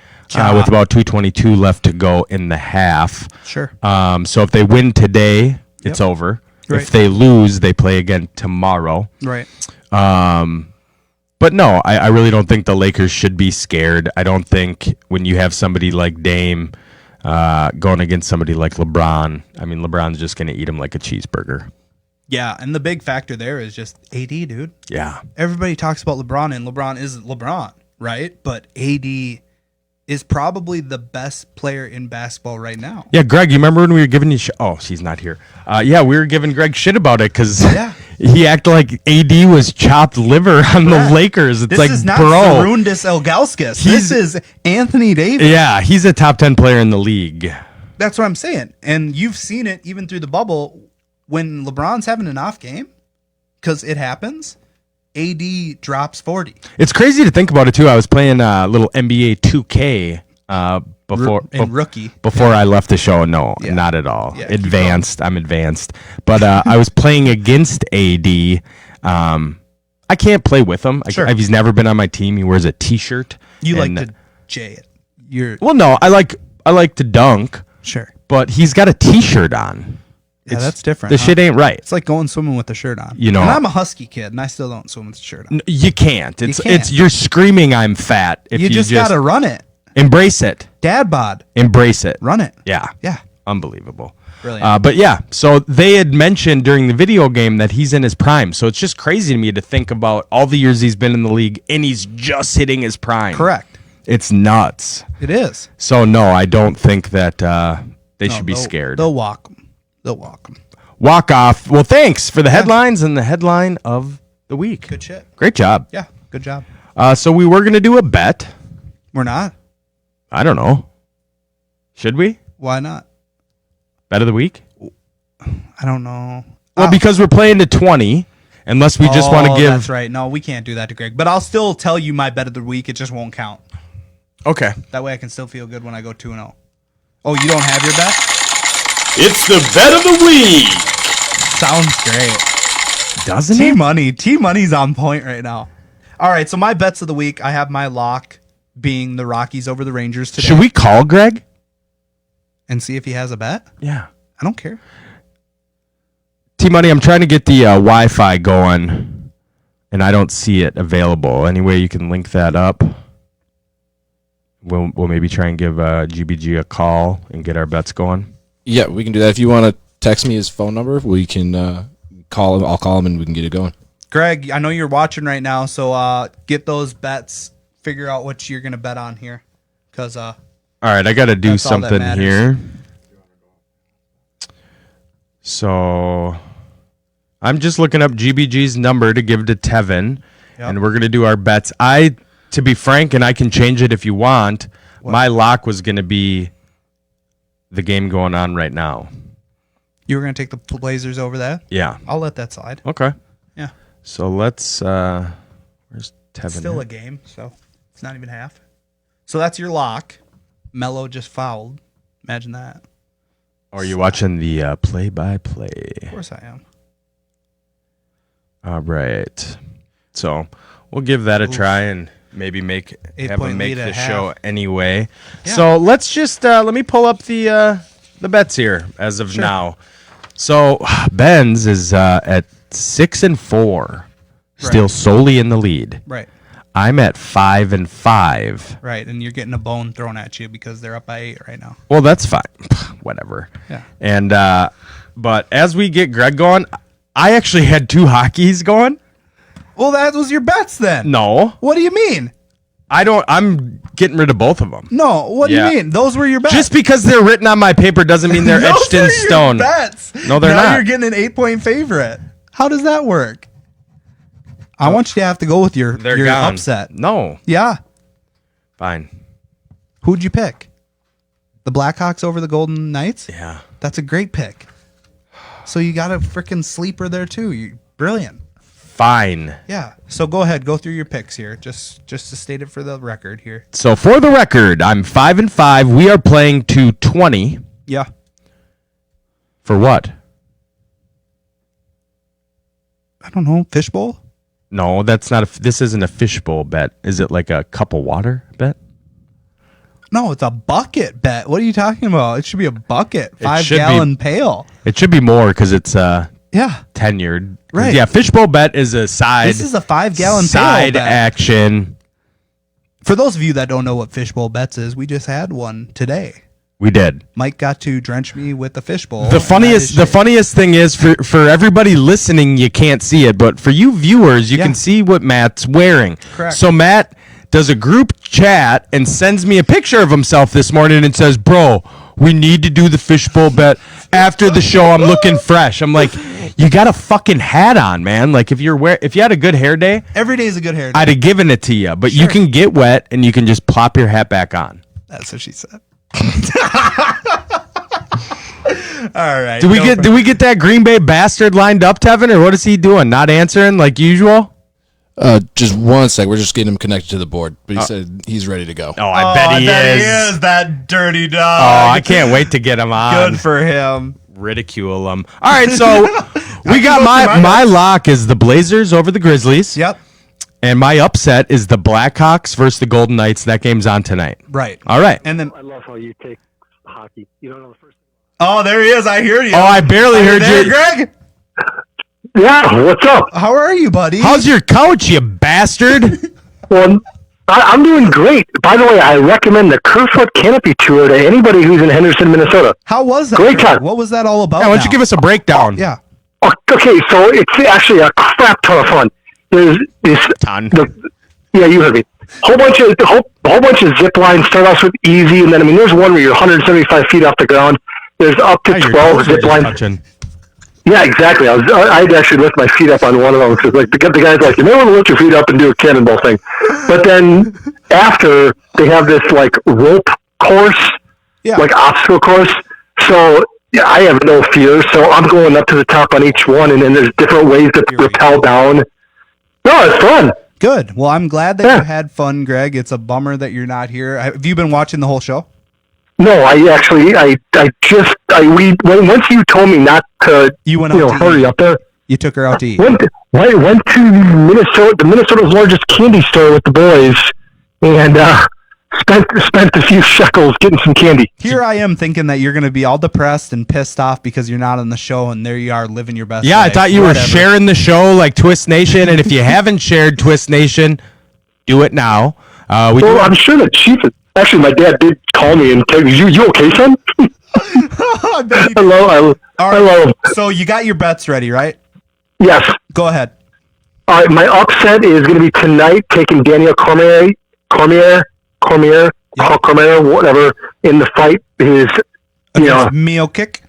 with about 2:22 left to go in the half. Sure. So if they win today, it's over. Right. If they lose, they play again tomorrow. Right. But no, I really don't think the Lakers should be scared. I don't think when you have somebody like Dame going against somebody like LeBron, I mean, LeBron's just going to eat him like a cheeseburger. Yeah, and the big factor there is just AD, dude. Yeah. Everybody talks about LeBron, and LeBron is LeBron, right? But AD is probably the best player in basketball right now. Yeah, Greg, you remember when we were giving you oh, she's not here. We were giving Greg shit about it because he acted like AD was chopped liver on the Lakers. It's this is not Zerundis Ilgauskas. This is Anthony Davis. Yeah, he's a top 10 player in the league. That's what I'm saying. And you've seen it even through the bubble when LeBron's having an off game, because it happens. AD drops 40. It's crazy to think about it too. I was playing a little NBA 2K before I left the show. No, not at all. Yeah, advanced. I'm advanced. But I was playing against AD. I can't play with him. Sure. He's never been on my team. He wears a T-shirt. You like to jay it. Well, no, I like to dunk. Sure. But he's got a T-shirt on. Yeah, that's different. The shit ain't right. It's like going swimming with the shirt on. And I'm a husky kid, and I still don't swim with the shirt on. You can't. You're screaming I'm fat. If you just gotta run it. Embrace it. Dad bod. Embrace it. Run it. Yeah. Yeah. Unbelievable. Brilliant. But yeah, so they had mentioned during the video game that he's in his prime. So it's just crazy to me to think about all the years he's been in the league, and he's just hitting his prime. Correct. It's nuts. It is. So no, I don't think that they should be scared. They'll walk them. They'll walk them. Walk off. Well, thanks for the headlines and the headline of the week. Good shit. Great job. Yeah, good job. So we were going to do a bet. We're not? I don't know. Should we? Why not? Bet of the week? I don't know. Well, because we're playing to 20, unless we just want to give... that's right. No, we can't do that to Greg. But I'll still tell you my bet of the week. It just won't count. Okay. That way I can still feel good when I go 2-0. Oh, you don't have your bet? It's the bet of the week. Sounds great. Doesn't it? T-Money's on point right now. All right, so my bets of the week, I have my lock being the Rockies over the Rangers today. Should we call Greg? And see if he has a bet? Yeah. I don't care. T-Money, I'm trying to get the Wi-Fi going, and I don't see it available. Any way you can link that up? We'll maybe try and give GBG a call and get our bets going. Yeah, we can do that. If you want to text me his phone number, we can call him. I'll call him and we can get it going. Greg, I know you're watching right now, so get those bets. Figure out what you're going to bet on here. Because all right, I got to do something here. So I'm just looking up GBG's number to give to Tevin, and we're going to do our bets. To be frank, and I can change it if you want, my lock was going to be the game going on right now. You were going to take the Blazers over that? Yeah. I'll let that slide. Okay. Yeah. So let's, where's Tevin? It's still a game, so it's not even half. So that's your lock. Melo just fouled. Imagine that. Or are you watching the play-by-play? Of course I am. All right. So we'll give that a try and maybe have him make the show anyway. Yeah. So let's just let me pull up the bets here as of now. So Ben's is at 6-4, still solely in the lead. Right. I'm at 5-5. Right, and you're getting a bone thrown at you because they're up by 8 right now. Well, that's fine. Whatever. Yeah. And but as we get Greg going, I actually had 2 hockeys going. Well, that was your bets then. No. What do you mean? I'm getting rid of both of them. No, what do you mean? Those were your bets. Just because they're written on my paper doesn't mean they're etched in stone. Your bets. No, they're now not. You're getting an 8-point favorite. How does that work? I want you to have to go with your upset. No. Yeah. Fine. Who'd you pick? The Blackhawks over the Golden Knights? Yeah. That's a great pick. So you got a freaking sleeper there too. You brilliant. Fine. Yeah. So go ahead, go through your picks here, just to state it for the record here. So for the record, I'm 5-5. We are playing to 20. Yeah. For what? I don't know, fishbowl? No, that's not. This isn't a fishbowl bet. Is it like a cup of water bet? No, it's a bucket bet. What are you talking about? It should be a bucket, should be- 5-gallon pail. It should be more because it's Yeah. tenured. Right. Yeah, fishbowl bet is a side. This is a 5-gallon pail side bet. action. For those of you that don't know what fishbowl bets is, we just had one today. We did. Mike got to drench me with the fishbowl. The funniest thing is for everybody listening, you can't see it, but for you viewers, you Yeah. can see what Matt's wearing. Correct. So Matt does a group chat and sends me a picture of himself this morning and says, "Bro, we need to do the fishbowl bet after the show. I'm looking fresh." I'm like, "You got a fucking hat on, man. Like if you had a good hair day, Every day is a good hair day. I'd have given it to you, but you Sure. can get wet and you can just plop your hat back on." That's what she said. All right. Did we get that Green Bay bastard lined up, Tevin, or what is he doing? Not answering like usual? Just one sec. We're just getting him connected to the board, but he said he's ready to go. Oh, I bet he is. that dirty dog. Oh, I can't wait to get him on. Good for him. Ridicule him. All right, so we got my lock is the Blazers over the Grizzlies. Yep. And my upset is the Blackhawks versus the Golden Knights. That game's on tonight. Right. All right. And then I love how you take hockey. You don't know the first. oh, there he is. I hear you. Oh, I barely heard there, you. Greg. Yeah, what's up? How are you, buddy? How's your couch, you bastard? Well, I'm doing great. By the way, I recommend the Kerfoot Canopy Tour to anybody who's in Henderson, Minnesota. How was that? Great time. What was that all about? Yeah, why don't you give us a breakdown? Yeah. Okay, so it's actually a crap ton of fun. There's this. Ton. Yeah, you heard me. Whole bunch of zip lines. Start off with easy, and then there's one where you're 175 feet off the ground. There's up to Yeah, your 12 toes are zip just lines. touching. Yeah, exactly. I'd actually lift my feet up on one of them because like the guy's like, you may want to lift your feet up and do a cannonball thing. But then after they have this like rope course, Yeah. like obstacle course. So yeah, I have no fear. So I'm going up to the top on each one, and then there's different ways to rappel down. No, it's fun. Good. Well, I'm glad that Yeah. you had fun, Greg. It's a bummer that you're not here. Have you been watching the whole show? No, once you told me not to, You went out to hurry eat. up there. You took her out to eat. Went to Minnesota's largest candy store with the boys, and spent a few shekels getting some candy. Here I am thinking that you're going to be all depressed and pissed off because you're not on the show, and there you are living your best Yeah, I life. thought you were Whatever. sharing the show like Twist Nation, and if you haven't shared Twist Nation, do it now. We do Well, I'm sure the chief is. Actually, my dad did call me and tell me, you okay, son? I bet you did. I All love him. So you got your bets ready, right? Yes. Go ahead. All right, my upset is going to be tonight, taking Daniel Cormier, whatever, in the fight. His, Meal kick.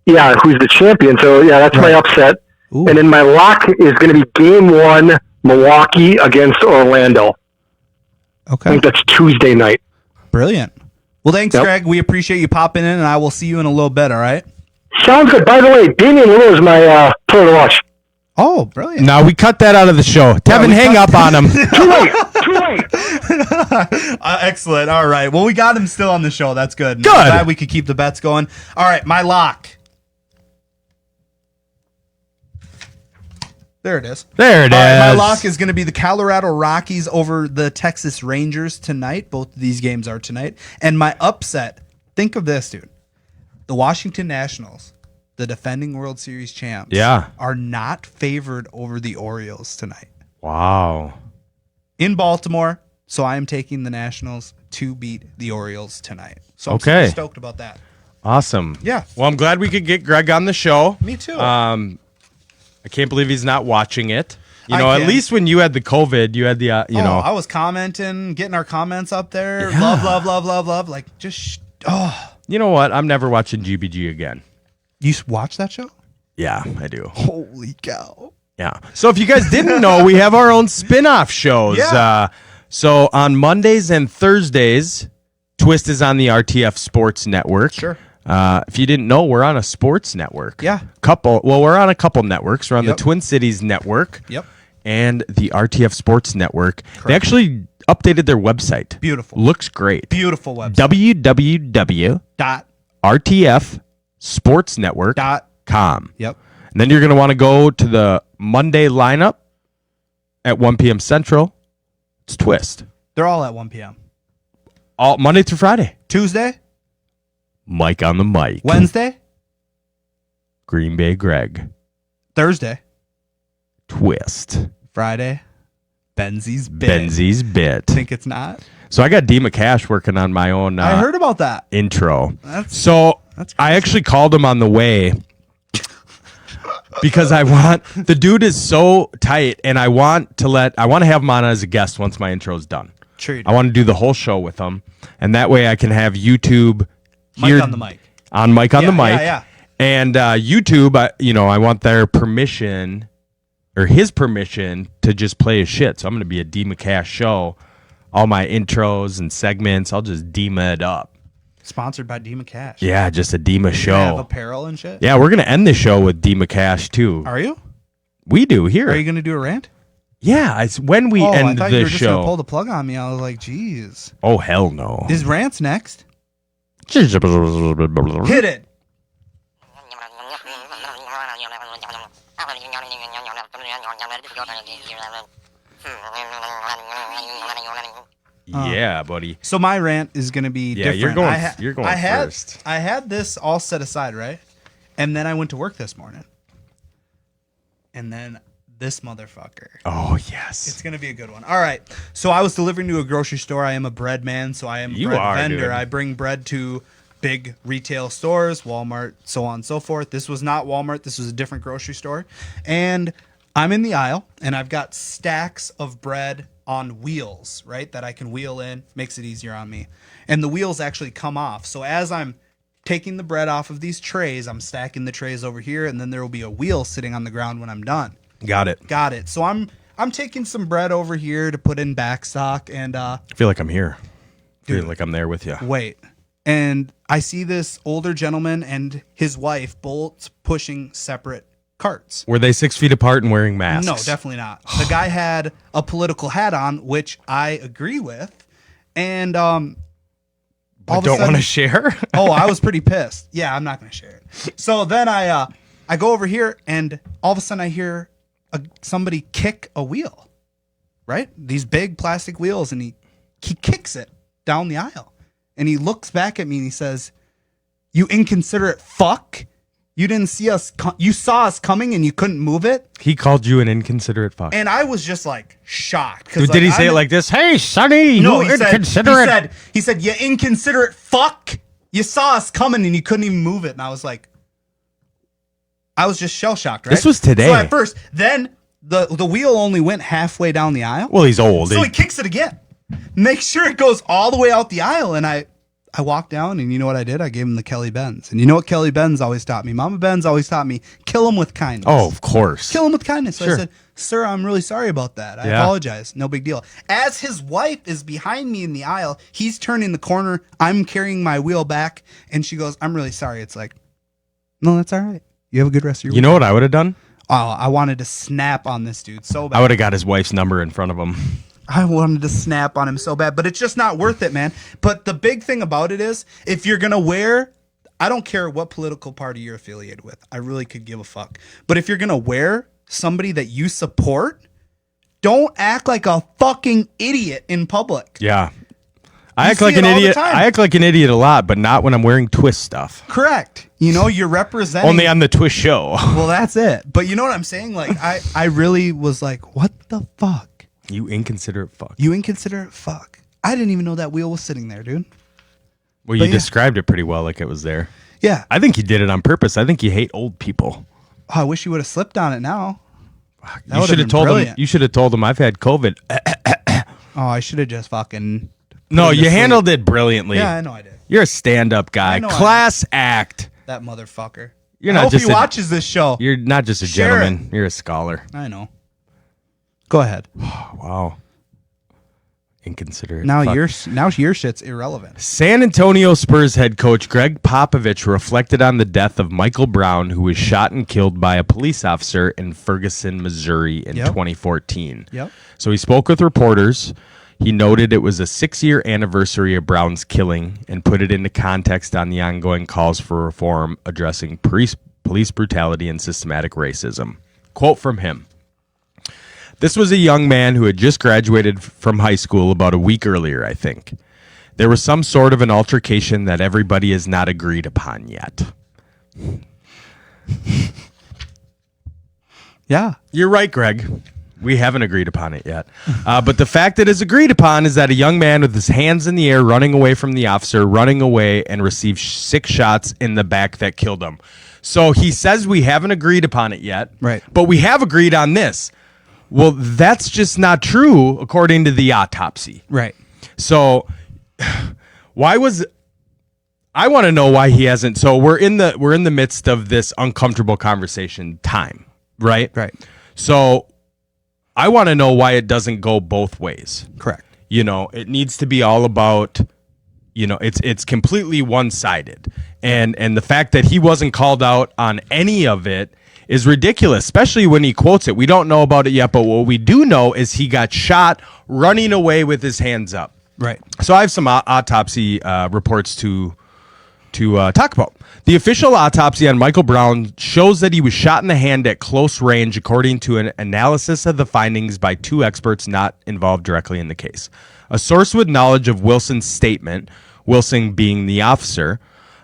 yeah, who's the champion. So, yeah, that's my upset. Ooh. And then my lock is going to be Game 1, Milwaukee against Orlando. I Okay. think that's Tuesday night. Brilliant. Well, thanks, Yep. Greg. We appreciate you popping in, and I will see you in a little bit, all right? Sounds good. By the way, Damian Lillard is my player to watch. Oh, brilliant. No, we cut that out of the show. Tevin, we hang cut- up on him. Too late. Excellent. All right. Well, we got him still on the show. That's good. Good. I'm glad we could keep the bets going. All right. My lock. There it is. There it All right, my is. lock is going to be the Colorado Rockies over the Texas Rangers tonight. Both of these games are tonight. And my upset, think of this, dude. The Washington Nationals, the defending World Series champs, Yeah. are not favored over the Orioles tonight Wow. in Baltimore. So I am taking the Nationals to beat the Orioles tonight. So I'm Okay. super stoked about that. Awesome. Yeah. Well, I'm glad we could get Greg on the show. Me too. I can't believe he's not watching it. You I know, at can. least when you had the COVID, you had the, I was commenting, getting our comments up there. Love, love. Like, you know what? I'm never watching GBG again. you watch that show? Yeah, I do. Holy cow. Yeah. So if you guys didn't know, we have our own spin-off shows. Yeah. So on Mondays and Thursdays, Twist is on the RTF Sports Network. Sure. If you didn't know, we're on a sports network. Yeah. We're on a couple networks. We're on Yep. the Twin Cities Network. Yep. And the RTF Sports Network. They actually updated their website. Beautiful. Looks great. Beautiful website. www.rtfsportsnetwork.com. Yep. And then you're going to want to go to the Monday lineup at 1 p.m. Central. It's Twist. They're all at 1 p.m. All Monday through Friday. Tuesday, Mike on the mic. Wednesday, Green Bay Greg. Thursday, Twist. Friday, Benzie's Bit. Benzie's Bit. Think it's not? So I got D McCash working on my own I heard about that. intro. That's I actually called him on the way because the dude is so tight, and I want to have him on as a guest once my intro is done. Sure you do. I want to do the whole show with him, and that way I can have YouTube Mike on the mic. on Mike on the mic, Yeah. and YouTube. I want their permission or his permission to just play his shit. So I'm going to be a D McCash show. All my intros and segments, I'll just Dima it up. Sponsored by D McCash. Yeah, just a Dima show. Have apparel and shit. Yeah, we're gonna end the show with D McCash too. Are you? We do here. Are you going to do a rant? Yeah, it's when we I end thought you the were just going to show. pull the plug on me. I was like, geez. Oh hell no! Is rants next? Hit Hit it. Yeah, buddy. So my rant is going to be different. You're going first. I had this all set aside, right? And then I went to work this morning. And then this motherfucker. Oh yes. It's going to be a good one. All right. So I was delivering to a grocery store. I am a bread man, so I am a bread vendor. Dude. I bring bread to big retail stores, Walmart, so on and so forth. This was not Walmart. This was a different grocery store. And I'm in the aisle, and I've got stacks of bread on wheels, right, that I can wheel in. Makes it easier on me. And the wheels actually come off. So as I'm taking the bread off of these trays, I'm stacking the trays over here, and then there will be a wheel sitting on the ground when I'm done. Got it. So I'm taking some bread over here to put in back stock, and I feel like I'm here. I feel like I'm there with you. wait. And I see this older gentleman and his wife both pushing separate carts. Were they 6 feet apart and wearing masks? No, definitely not. The guy had a political hat on, which I agree with, and all of a Don't sudden- want to share. Oh, I was pretty pissed. Yeah, I'm not going to share it. So then I go over here, and all of a sudden I hear somebody kick a wheel, right? These big plastic wheels, and he kicks it down the aisle. And he looks back at me and he says, "You inconsiderate fuck. You didn't see us. You saw us coming and you couldn't move it." He called you an inconsiderate fuck. And I was just like shocked. Dude, did he say it like this? Hey, Sonny, No, you he inconsiderate. he said, "You inconsiderate fuck. You saw us coming and you couldn't even move it." And I was like, I was just shell shocked, right? This was today. So at first, then the wheel only went halfway down the aisle. Well, he's old. So he kicks it again. Make sure it goes all the way out the aisle. And I walked down, and you know what I did? I gave him the Kelly Benz. And you know what Kelly Benz always taught me? Mama Benz always taught me, kill him with kindness. Oh, of course. Kill him with kindness. So Sure. I said, "Sir, I'm really sorry about that. I apologize. No big deal." As his wife is behind me in the aisle, he's turning the corner. I'm carrying my wheel back, and she goes, "I'm really sorry." It's like, no, that's all right. You have a good rest of your week. You know what I would have done? Oh, I wanted to snap on this dude so bad. I would have got his wife's number in front of him. I wanted to snap on him so bad, but it's just not worth it, man. But the big thing about it is, if you're going to wear, I don't care what political party you're affiliated with. I really could give a fuck. But if you're going to wear somebody that you support, don't act like a fucking idiot in public. Yeah. I act see like it an all the idiot. time. I act like an idiot a lot, but not when I'm wearing Twist stuff. Correct. You know, you're representing. Only on the Twist show. Well, that's it. But you know what I'm saying? Like, I really was like, what the fuck? You inconsiderate fuck. You inconsiderate fuck. I didn't even know that wheel was sitting there, dude. Well, But you yeah. described it pretty well, like it was there. Yeah. I think you did it on purpose. I think you hate old people. Oh, I wish you would have slipped on it now. That You would've should have been told brilliant. him. You should have told him I've had COVID. Oh, I should have just fucking. No, put him you to sleep. handled it brilliantly. Yeah, I know I did. You're a stand-up guy, I know I class act. That motherfucker. You're I not hope just he a- watches this show. You're not just a Share it. gentleman. You're a scholar. I know. Go ahead. Wow. Inconsiderate. Now fuck. your shit's irrelevant. San Antonio Spurs head coach Greg Popovich reflected on the death of Michael Brown, who was shot and killed by a police officer in Ferguson, Missouri in Yep. 2014. Yep. So he spoke with reporters. He noted it was a 6-year anniversary of Brown's killing and put it into context on the ongoing calls for reform addressing police brutality, and systematic racism. Quote from him. This was a young man who had just graduated from high school about a week earlier, I think. There was some sort of an altercation that everybody has not agreed upon yet. Yeah. You're right, Greg. We haven't agreed upon it yet. But the fact that is agreed upon is that a young man with his hands in the air running away from the officer, running away, and received 6 shots in the back that killed him. So he says we haven't agreed upon it yet. Right. But we have agreed on this. Well, that's just not true according to the autopsy. Right. So I want to know why he hasn't. So we're in the midst of this uncomfortable conversation time, right? Right. So I want to know why it doesn't go both ways. Correct. It needs to be all about, it's completely one-sided. And the fact that he wasn't called out on any of it is ridiculous, especially when he quotes it. We don't know about it yet, but what we do know is he got shot running away with his hands up. Right. So I have some autopsy reports to talk about. The official autopsy on Michael Brown shows that he was shot in the hand at close range, according to an analysis of the findings by 2 experts not involved directly in the case. A source with knowledge of Wilson's statement, Wilson being the officer,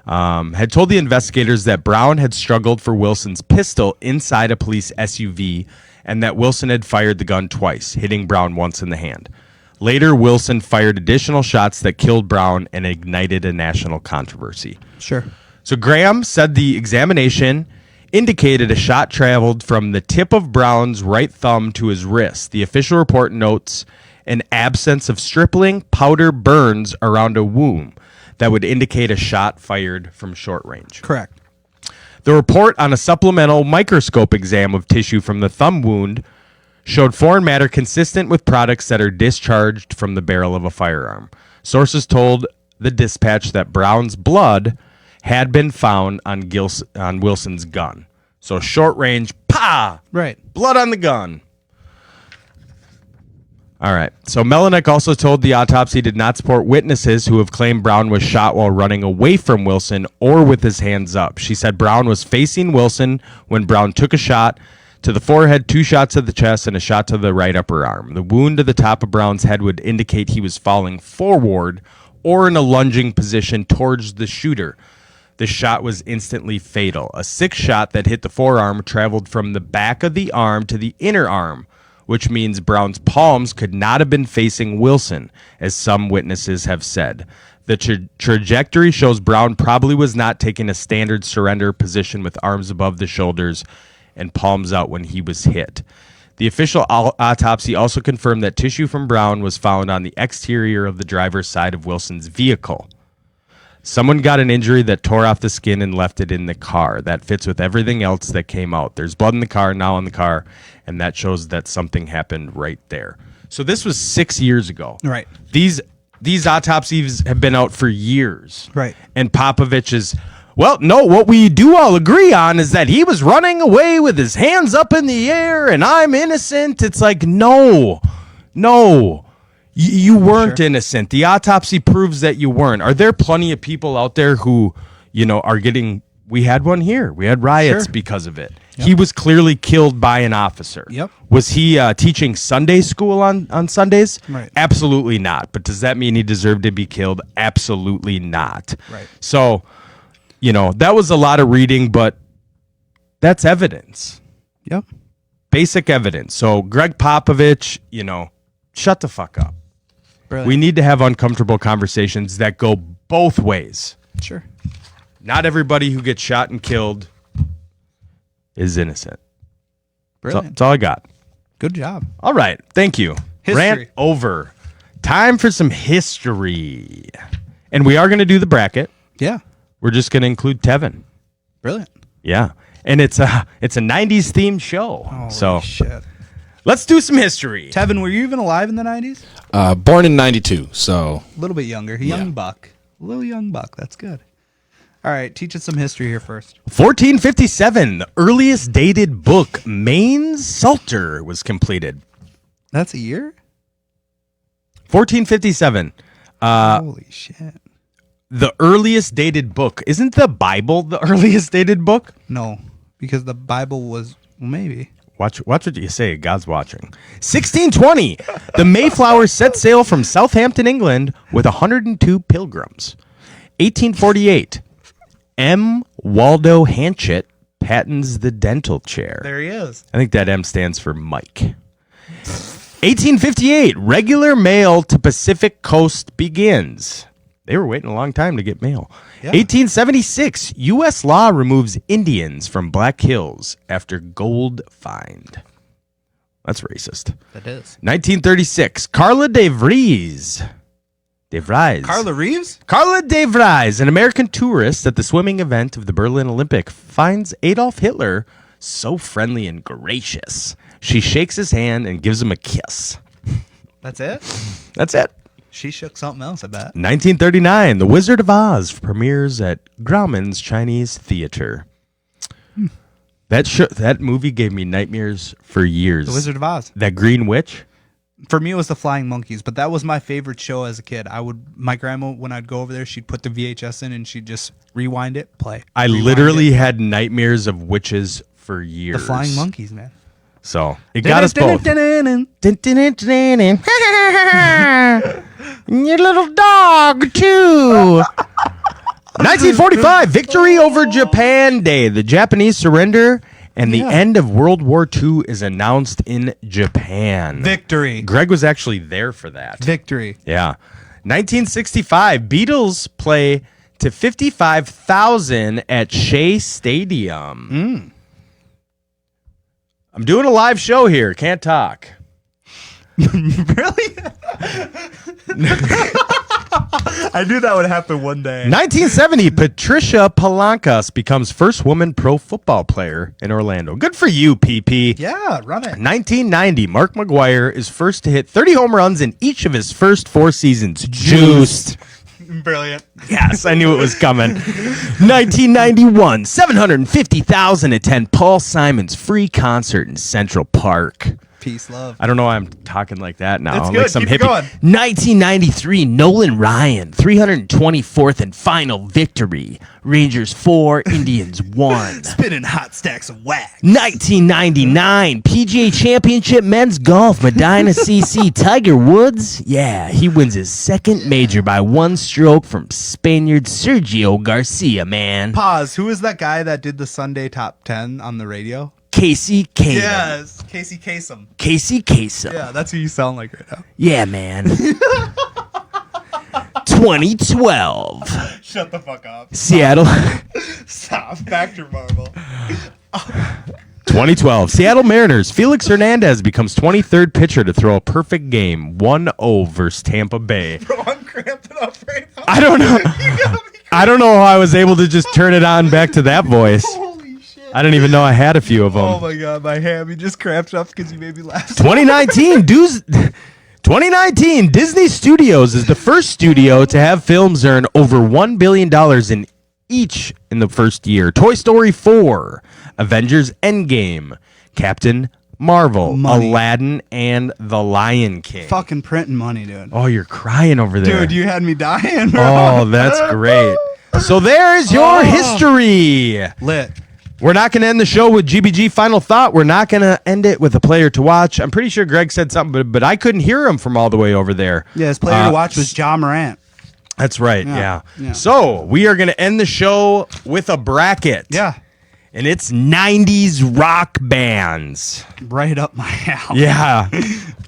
had told the investigators that Brown had struggled for Wilson's pistol inside a police SUV and that Wilson had fired the gun twice, hitting Brown once in the hand. Later, Wilson fired additional shots that killed Brown and ignited a national controversy. Sure. So Graham said the examination indicated a shot traveled from the tip of Brown's right thumb to his wrist. The official report notes an absence of stripling powder burns around a wound that would indicate a shot fired from short range. Correct. The report on a supplemental microscope exam of tissue from the thumb wound showed foreign matter consistent with products that are discharged from the barrel of a firearm. Sources told the dispatch that Brown's blood had been found on Wilson's gun. So short range, Right. blood on the gun. All right. So Melinek also told the autopsy did not support witnesses who have claimed Brown was shot while running away from Wilson or with his hands up. She said Brown was facing Wilson when Brown took a shot to the forehead, 2 shots to the chest, and a shot to the right upper arm. The wound to the top of Brown's head would indicate he was falling forward or in a lunging position towards the shooter. The shot was instantly fatal. A 6th shot that hit the forearm traveled from the back of the arm to the inner arm, which means Brown's palms could not have been facing Wilson, as some witnesses have said. The trajectory shows Brown probably was not taking a standard surrender position with arms above the shoulders and palms out when he was hit. The official autopsy also confirmed that tissue from Brown was found on the exterior of the driver's side of Wilson's vehicle. Someone got an injury that tore off the skin and left it in the car. That fits with everything else that came out. There's blood in the car, now in the car, and that shows that something happened right there. So this was 6 years ago. Right. These autopsies have been out for years. Right. And Popovich is, well, no, what we do all agree on is that he was running away with his hands up in the air and I'm innocent. It's like, no. You weren't innocent. The autopsy proves that you weren't. Are there plenty of people out there who, are getting, we had one here. We had riots because of it. Yep. He was clearly killed by an officer. Yep. Was he teaching Sunday school on Sundays? Right. Absolutely not. But does that mean he deserved to be killed? Absolutely not. Right. So, that was a lot of reading, but that's evidence. Yep. Basic evidence. So Greg Popovich, shut the fuck up. Brilliant. We need to have uncomfortable conversations that go both ways. Sure. Not everybody who gets shot and killed is innocent. Brilliant. That's all I got. Good job. All right. Thank you. History. Rant over. Time for some history. And we are going to do the bracket. Yeah. We're just going to include Tevin. Brilliant. Yeah. And it's a 90s themed show. Holy shit. Let's do some history. Tevin, were you even alive in the 90s? Born in 92, so. A little bit younger. Young buck. A little young buck. That's good. All right. Teach us some history here first. 1457, the earliest dated book, Maine's Psalter, was completed. That's a year? 1457. Holy shit. The earliest dated book. Isn't the Bible the earliest dated book? No. because the Bible was maybe. Watch what you say. God's watching. 1620, the Mayflower set sail from Southampton, England, with 102 pilgrims. 1848, M. Waldo Hanchett patents the dental chair. There he is. I think that M stands for Mike. 1858, regular mail to Pacific Coast begins. They were waiting a long time to get mail. Yeah. 1876, U.S. law removes Indians from Black Hills after gold find. That's racist. That is. 1936, Carla de Vries. Carla Reeves? Carla de Vries, an American tourist at the swimming event of the Berlin Olympic, finds Adolf Hitler so friendly and gracious. She shakes his hand and gives him a kiss. That's it? That's it. She shook something else, I bet. 1939, The Wizard of Oz premieres at Grauman's Chinese Theater. That movie gave me nightmares for years. The Wizard of Oz. That Green Witch? For me, it was the Flying Monkeys, but that was my favorite show as a kid. My grandma, when I'd go over there, she'd put the VHS in and she'd just rewind it, play. I literally had nightmares of witches for years. The Flying Monkeys, man. So it got us both. Your little dog, too. 1945, victory over Japan Day. The Japanese surrender and the end of World War II is announced in Japan. Victory. Greg was actually there for that. Victory. Yeah. 1965, Beatles play to 55,000 at Shea Stadium. I'm doing a live show here. Can't talk. Really? I knew that would happen one day. 1970, Patricia Palancas becomes first woman pro football player in Orlando. Good for you, PP. Yeah, run it. 1990, Mark McGwire is first to hit 30 home runs in each of his first 4 seasons. Juiced. Brilliant. Yes, I knew it was coming. 1991, 750,000 attend Paul Simon's free concert in Central Park. Peace, love. I don't know why I'm talking like that now. It's I'm good. like some Keep it hippie. going. 1993, Nolan Ryan, 324th and final victory. Rangers 4, Indians 1. Spinning hot stacks of wax. 1999, PGA Championship men's golf, Medina CC, Tiger Woods. Yeah, he wins his second major by 1 stroke from Spaniard Sergio Garcia, man. Pause. Who is that guy that did the Sunday top 10 on the radio? Casey Kasem. Yes, Casey Kasem. Casey Kasem. Yeah, that's who you sound like right now. Yeah, man. 2012. Shut the fuck up. Seattle. Stop. Factor marble. 2012. Seattle Mariners. Felix Hernandez becomes 23rd pitcher to throw a perfect game. 1-0 versus Tampa Bay. Bro, I'm cramping up right now. I don't know. I don't know how I was able to just turn it on back to that voice. Holy shit. I didn't even know I had a few of them. Oh my god, my hammy just cramped up because you made me laugh. 2019, Disney Studios is the first studio to have films earn over $1 billion in each in the first year. Toy Story 4, Avengers Endgame, Captain Marvel, Money. Aladdin, and The Lion King. Fucking printing money, dude. Oh, you're crying over there. Dude, you had me dying, bro. Oh, that's great. So there's your history. Lit. We're not going to end the show with GBG Final Thought. We're not going to end it with a player to watch. I'm pretty sure Greg said something, but I couldn't hear him from all the way over there. Yeah, his player to watch was John Morant. That's right, Yeah. So we are going to end the show with a bracket. Yeah. And it's 90s rock bands. Right up my alley. Yeah.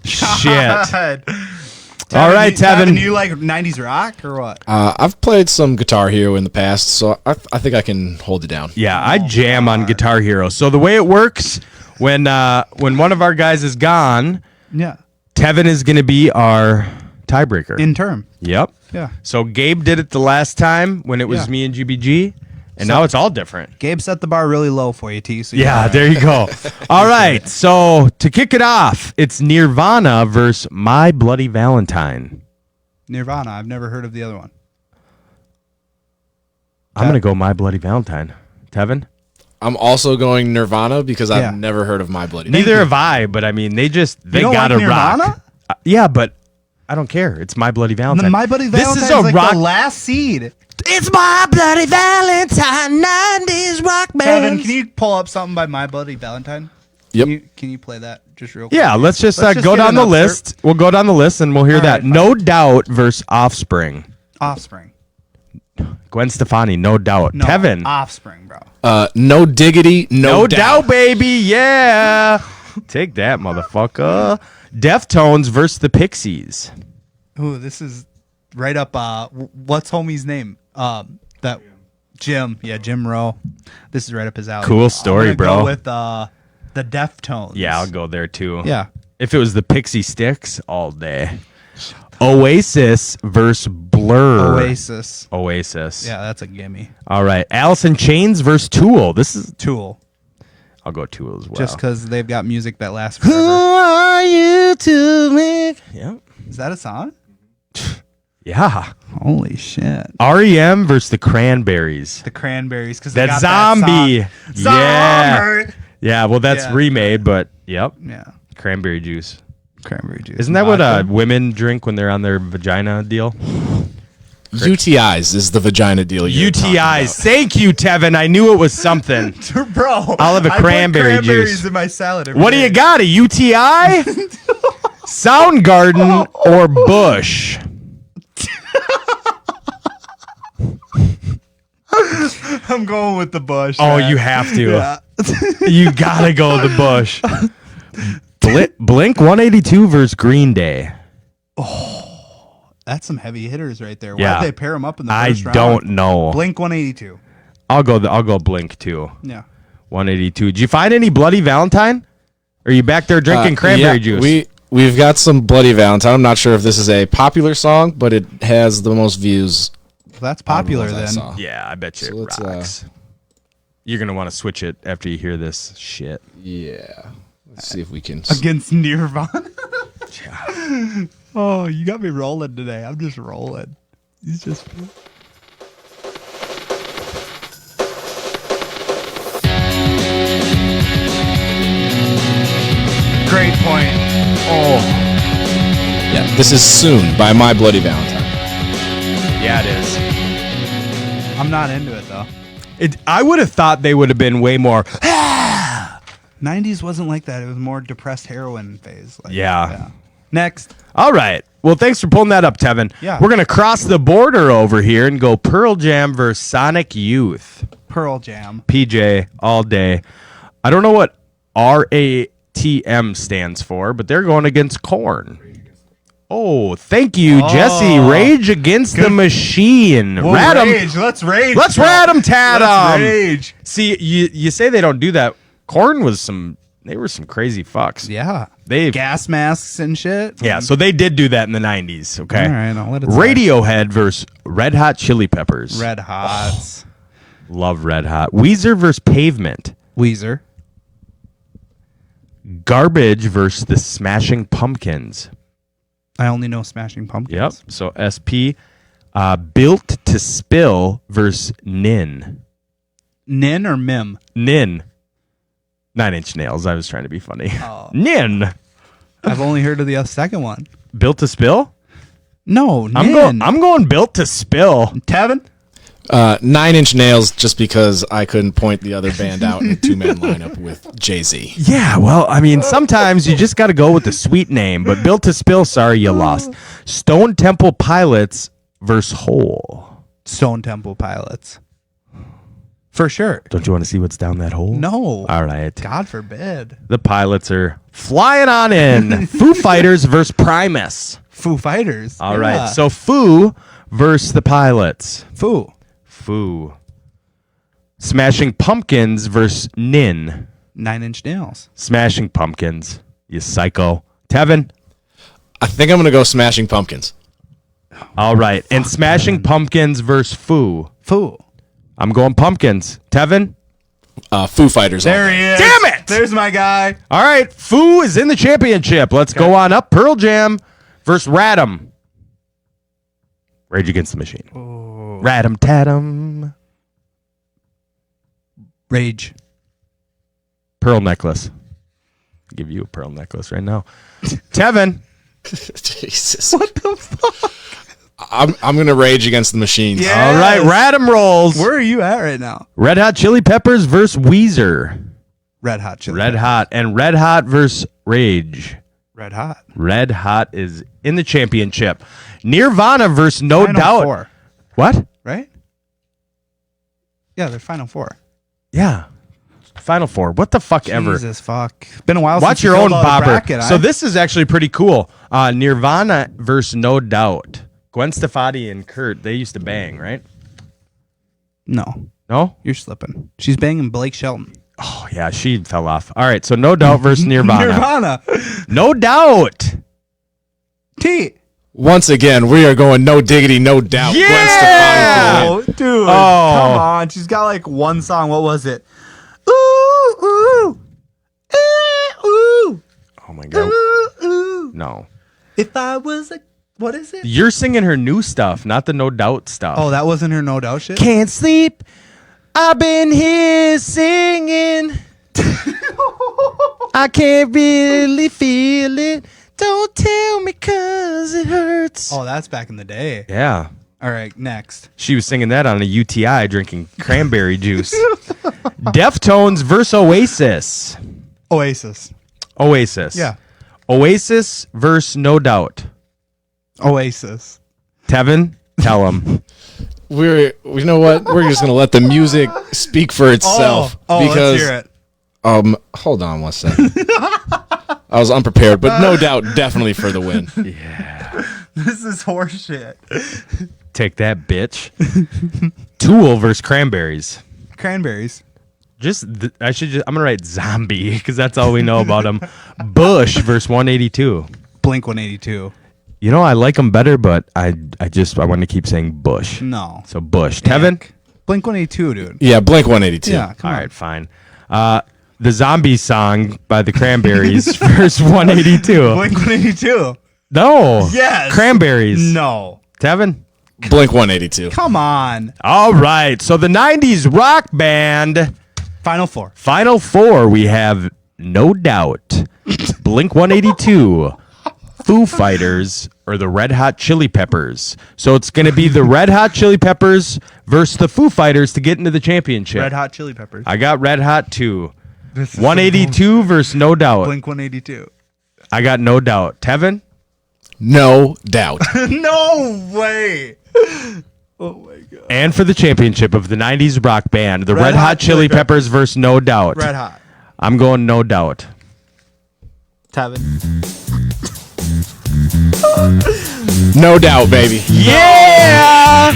Shit. God. All right, Tevin. You like 90s rock or what? I've played some Guitar Hero in the past, so I think I can hold it down. Yeah, I jam on Guitar Hero. So the way it works, when one of our guys is gone, Yeah. Tevin is going to be our tiebreaker. In term. Yep. Yeah. So Gabe did it the last time when it was me and GBG, and now it's all different. Gabe set the bar really low for you, T. So Yeah, there you go. All right, so to kick it off, it's Nirvana versus My Bloody Valentine. Nirvana. I've never heard of the other one. I'm going to go My Bloody Valentine. Tevin? I'm also going Nirvana because Yeah. I've never heard of My Bloody. Neither have I, but I mean, they You don't got to like rock. Nirvana? Yeah, but I don't care. It's My Bloody Valentine. My Bloody This Valentine is is a like rock. the last seed. It's My Bloody Valentine, 90s rock band. Kevin, can you pull up something by My Bloody Valentine? Yep. Can you play that just real quick? Yeah, let's just Let's go get down an the upstart. list. We'll go down the list and we'll hear All that. right, fine. No Doubt versus Offspring. Offspring. Gwen Stefani, No Doubt. No, Kevin. Offspring, bro. No diggity, No doubt, baby. Yeah. Take that, motherfucker. Deftones versus the Pixies. Ooh, this is right up. What's homie's name? That Jim. Yeah, Jim Rowe. This is right up his alley. Cool story, I'm gonna bro. Go with the Deftones. Yeah, I'll go there too. Yeah. If it was the Pixie Sticks, all day. Oasis versus Blur. Oasis. Oasis. Yeah, that's a gimme. All right. Alice in Chains versus Tool. This is. Tool. I'll go Tool as well. Just because they've got music that lasts Who forever. are you to me? Yeah. Is that a song? Yeah. Holy shit. REM versus the Cranberries. The Cranberries. Because That zombie. Yeah. Zombie. Yeah. Well, that's Yeah. remade, but yep. Yeah. Cranberry juice. Cranberry juice. Isn't that what Vodka. women drink when they're on their vagina deal? UTIs is the vagina deal. you're talking UTIs. about. Thank you, Tevin. I knew it was something. Bro, I'll have a I put cranberry cranberries juice. in my salad. every What do day. you got? A UTI? Soundgarden or Bush? I'm going with the Bush. Oh, man. you have to. Yeah. You gotta go with the Bush. Blink 182 versus Green Day. That's some heavy hitters right there. Yeah. Why'd they pair them up in the I first round? don't know. Blink 182. I'll go Blink too. Yeah. 182. Did you find any Bloody Valentine? Or are you back there drinking cranberry Yeah, juice? We've got some Bloody Valentine. I'm not sure if this is a popular song, but it has the most views. Well, that's popular on what I then. saw. Yeah, I bet you So it let's, rocks. You're gonna want to switch it after you hear this shit. Yeah. Let's see if we can. Against Nirvana. Oh, you got me rolling today. I'm just rolling. He's just. Great point. Oh, Yeah, this is Soon by My Bloody Valentine. yeah, it is. I'm not into it though. I would have thought they would have been way more. 90s wasn't like that. It was more depressed heroin phase. Like, Yeah. Next. All right. Well, thanks for pulling that up, Tevin. Yeah. We're gonna cross the border over here and go Pearl Jam versus Sonic Youth. Pearl Jam. PJ all day. I don't know what RATM stands for, but they're going against Korn. Oh, thank you, Jesse. Rage Against the Machine. We'll Rat 'em. rage. Let's rage. Let's bro. rat 'em, tat 'em. Let's rage. See, you say they don't do that. Korn was they were some crazy fucks. Yeah. They Gas masks and shit. Yeah, so they did do that in the 90s, okay? All right, I'll let it slide. Radiohead versus Red Hot Chili Peppers. Red Hots. Love Red Hot. Weezer versus Pavement. Weezer. Garbage versus the Smashing Pumpkins. I only know Smashing Pumpkins. Yep. So SP. Built to Spill versus Nin. Nin or Mim? Nin. 9 Inch Nails. I was trying to be funny. Oh. Nin. I've only heard of the second one. Built to Spill? No, Nin. I'm going Built to Spill. Tevin? 9 Inch Nails, just because I couldn't point the other band out in a two-man lineup with Jay-Z. Yeah, well, I mean, sometimes you just got to go with the sweet name, but Built to Spill, sorry, you lost. Stone Temple Pilots versus Hole. Stone Temple Pilots. For sure. Don't you want to see what's down that hole? No. All right. God forbid. The Pilots are flying on in. Foo Fighters versus Primus. Foo Fighters. All right. So Foo versus the Pilots. Foo. Foo. Smashing Pumpkins versus Nin. 9 Inch Nails. Smashing Pumpkins. You psycho. Tevin. I think I'm going to go Smashing Pumpkins. All right. And Smashing Pumpkins versus Foo. Foo. I'm going Pumpkins. Tevin? Foo Fighters. There he is. Damn it! There's my guy. All right. Foo is in the championship. Let's go on up. Pearl Jam versus Radom. Rage Against the Machine. Radom Tatum. Rage. Pearl necklace. I'll give you a pearl necklace right now. Tevin. Jesus. What the fuck? I'm gonna rage against the machines. Yeah. All right, Rad'em rolls. Where are you at right now? Red Hot Chili Peppers versus Weezer. Red Hot Chili. Red Hot and Red Hot versus Rage. Red Hot. Red Hot is in the championship. Nirvana versus No Final Doubt. Four, What? right? Yeah, they're Final Four. Yeah. Final Four. What the fuck ever? Jesus fuck. Been a while Watch since you your own filled out a bobber. bracket, So this is actually pretty cool. Nirvana versus No Doubt. Gwen Stefani and Kurt, they used to bang, right? No, No? you're slipping. She's banging Blake Shelton. Oh, yeah, she fell off. All right, so No Doubt versus Nirvana. Nirvana. No Doubt. T. Once again, we are going no diggity, no doubt. Yeah! Gwen Stefani for the win. Oh, dude. Oh. Come on. She's got like one song. What was it? Ooh, ooh. Ooh, Oh, my God. ooh, ooh. No. If I was a... What is it? You're singing her new stuff, not the No Doubt stuff. Oh, that wasn't her No Doubt shit? Can't sleep. I've been here singing. I can't really feel it. Don't tell me 'cause it hurts. Oh, that's back in the day. Yeah. All right, next. She was singing that on a UTI drinking cranberry juice. Deftones versus Oasis. Oasis. Oasis. Yeah. Oasis versus No Doubt. Oasis. Tevin, tell him. You know what? We're just gonna let the music speak for itself. Let's hear it. Hold on one second. I was unprepared, but no doubt, definitely for the win. This is horseshit. Take that, bitch. Tool versus Cranberries. Cranberries. I'm gonna write zombie because that's all we know about them. Bush versus 182. Blink 182. You know, I like them better, but I want to keep saying Bush. No. So Bush. Tevin? Blink 182, dude. Yeah, Blink 182. Yeah, come All on. right, fine. The Zombie Song by the Cranberries versus 182. Blink 182. No. Yes. Cranberries. No. Tevin? Blink 182. Come on. All right. So the 90s rock band. Final Four. Final four, we have No Doubt, Blink 182, Foo Fighters, or the Red Hot Chili Peppers. So it's going to be the Red Hot Chili Peppers versus the Foo Fighters to get into the championship. Red Hot Chili Peppers. I got Red Hot too. This is 182 versus No Doubt. Blink 182. I got No Doubt. Tevin? No doubt. No way. Oh my god. And for the championship of the 90s rock band, the Red Hot Chili Peppers versus No Doubt. Red Hot. I'm going No Doubt. Tevin. No doubt, baby. Yeah!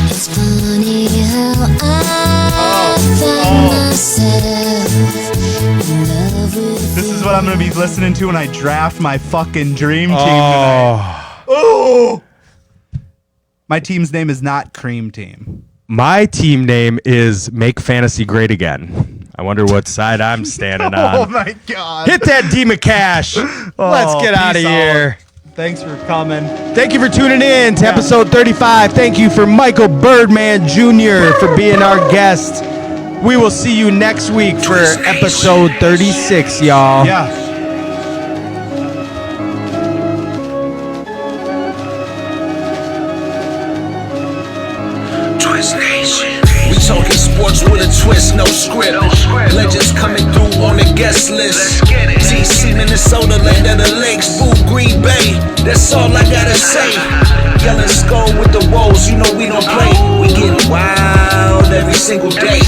It's funny how I find myself in love with This is what I'm going to be listening to when I draft my fucking dream team tonight. Oh! My team's name is not Cream Team. My team name is Make Fantasy Great Again. I wonder what side I'm standing Oh on. my god. Hit that D McCash. Let's get out of peace here. out. Thanks for coming. Thank you for tuning in to episode 35. Thank you for Michael Birdman Jr. for being our guest. We will see you next week for episode 36, y'all. Yeah. We talking sports with a twist, no script. Legends coming through on the guest list. TC, Minnesota, land of the lakes. Boo, Green Bay, that's all I gotta say. Yelling skull with the woes, you know we don't play. We get wild every single day.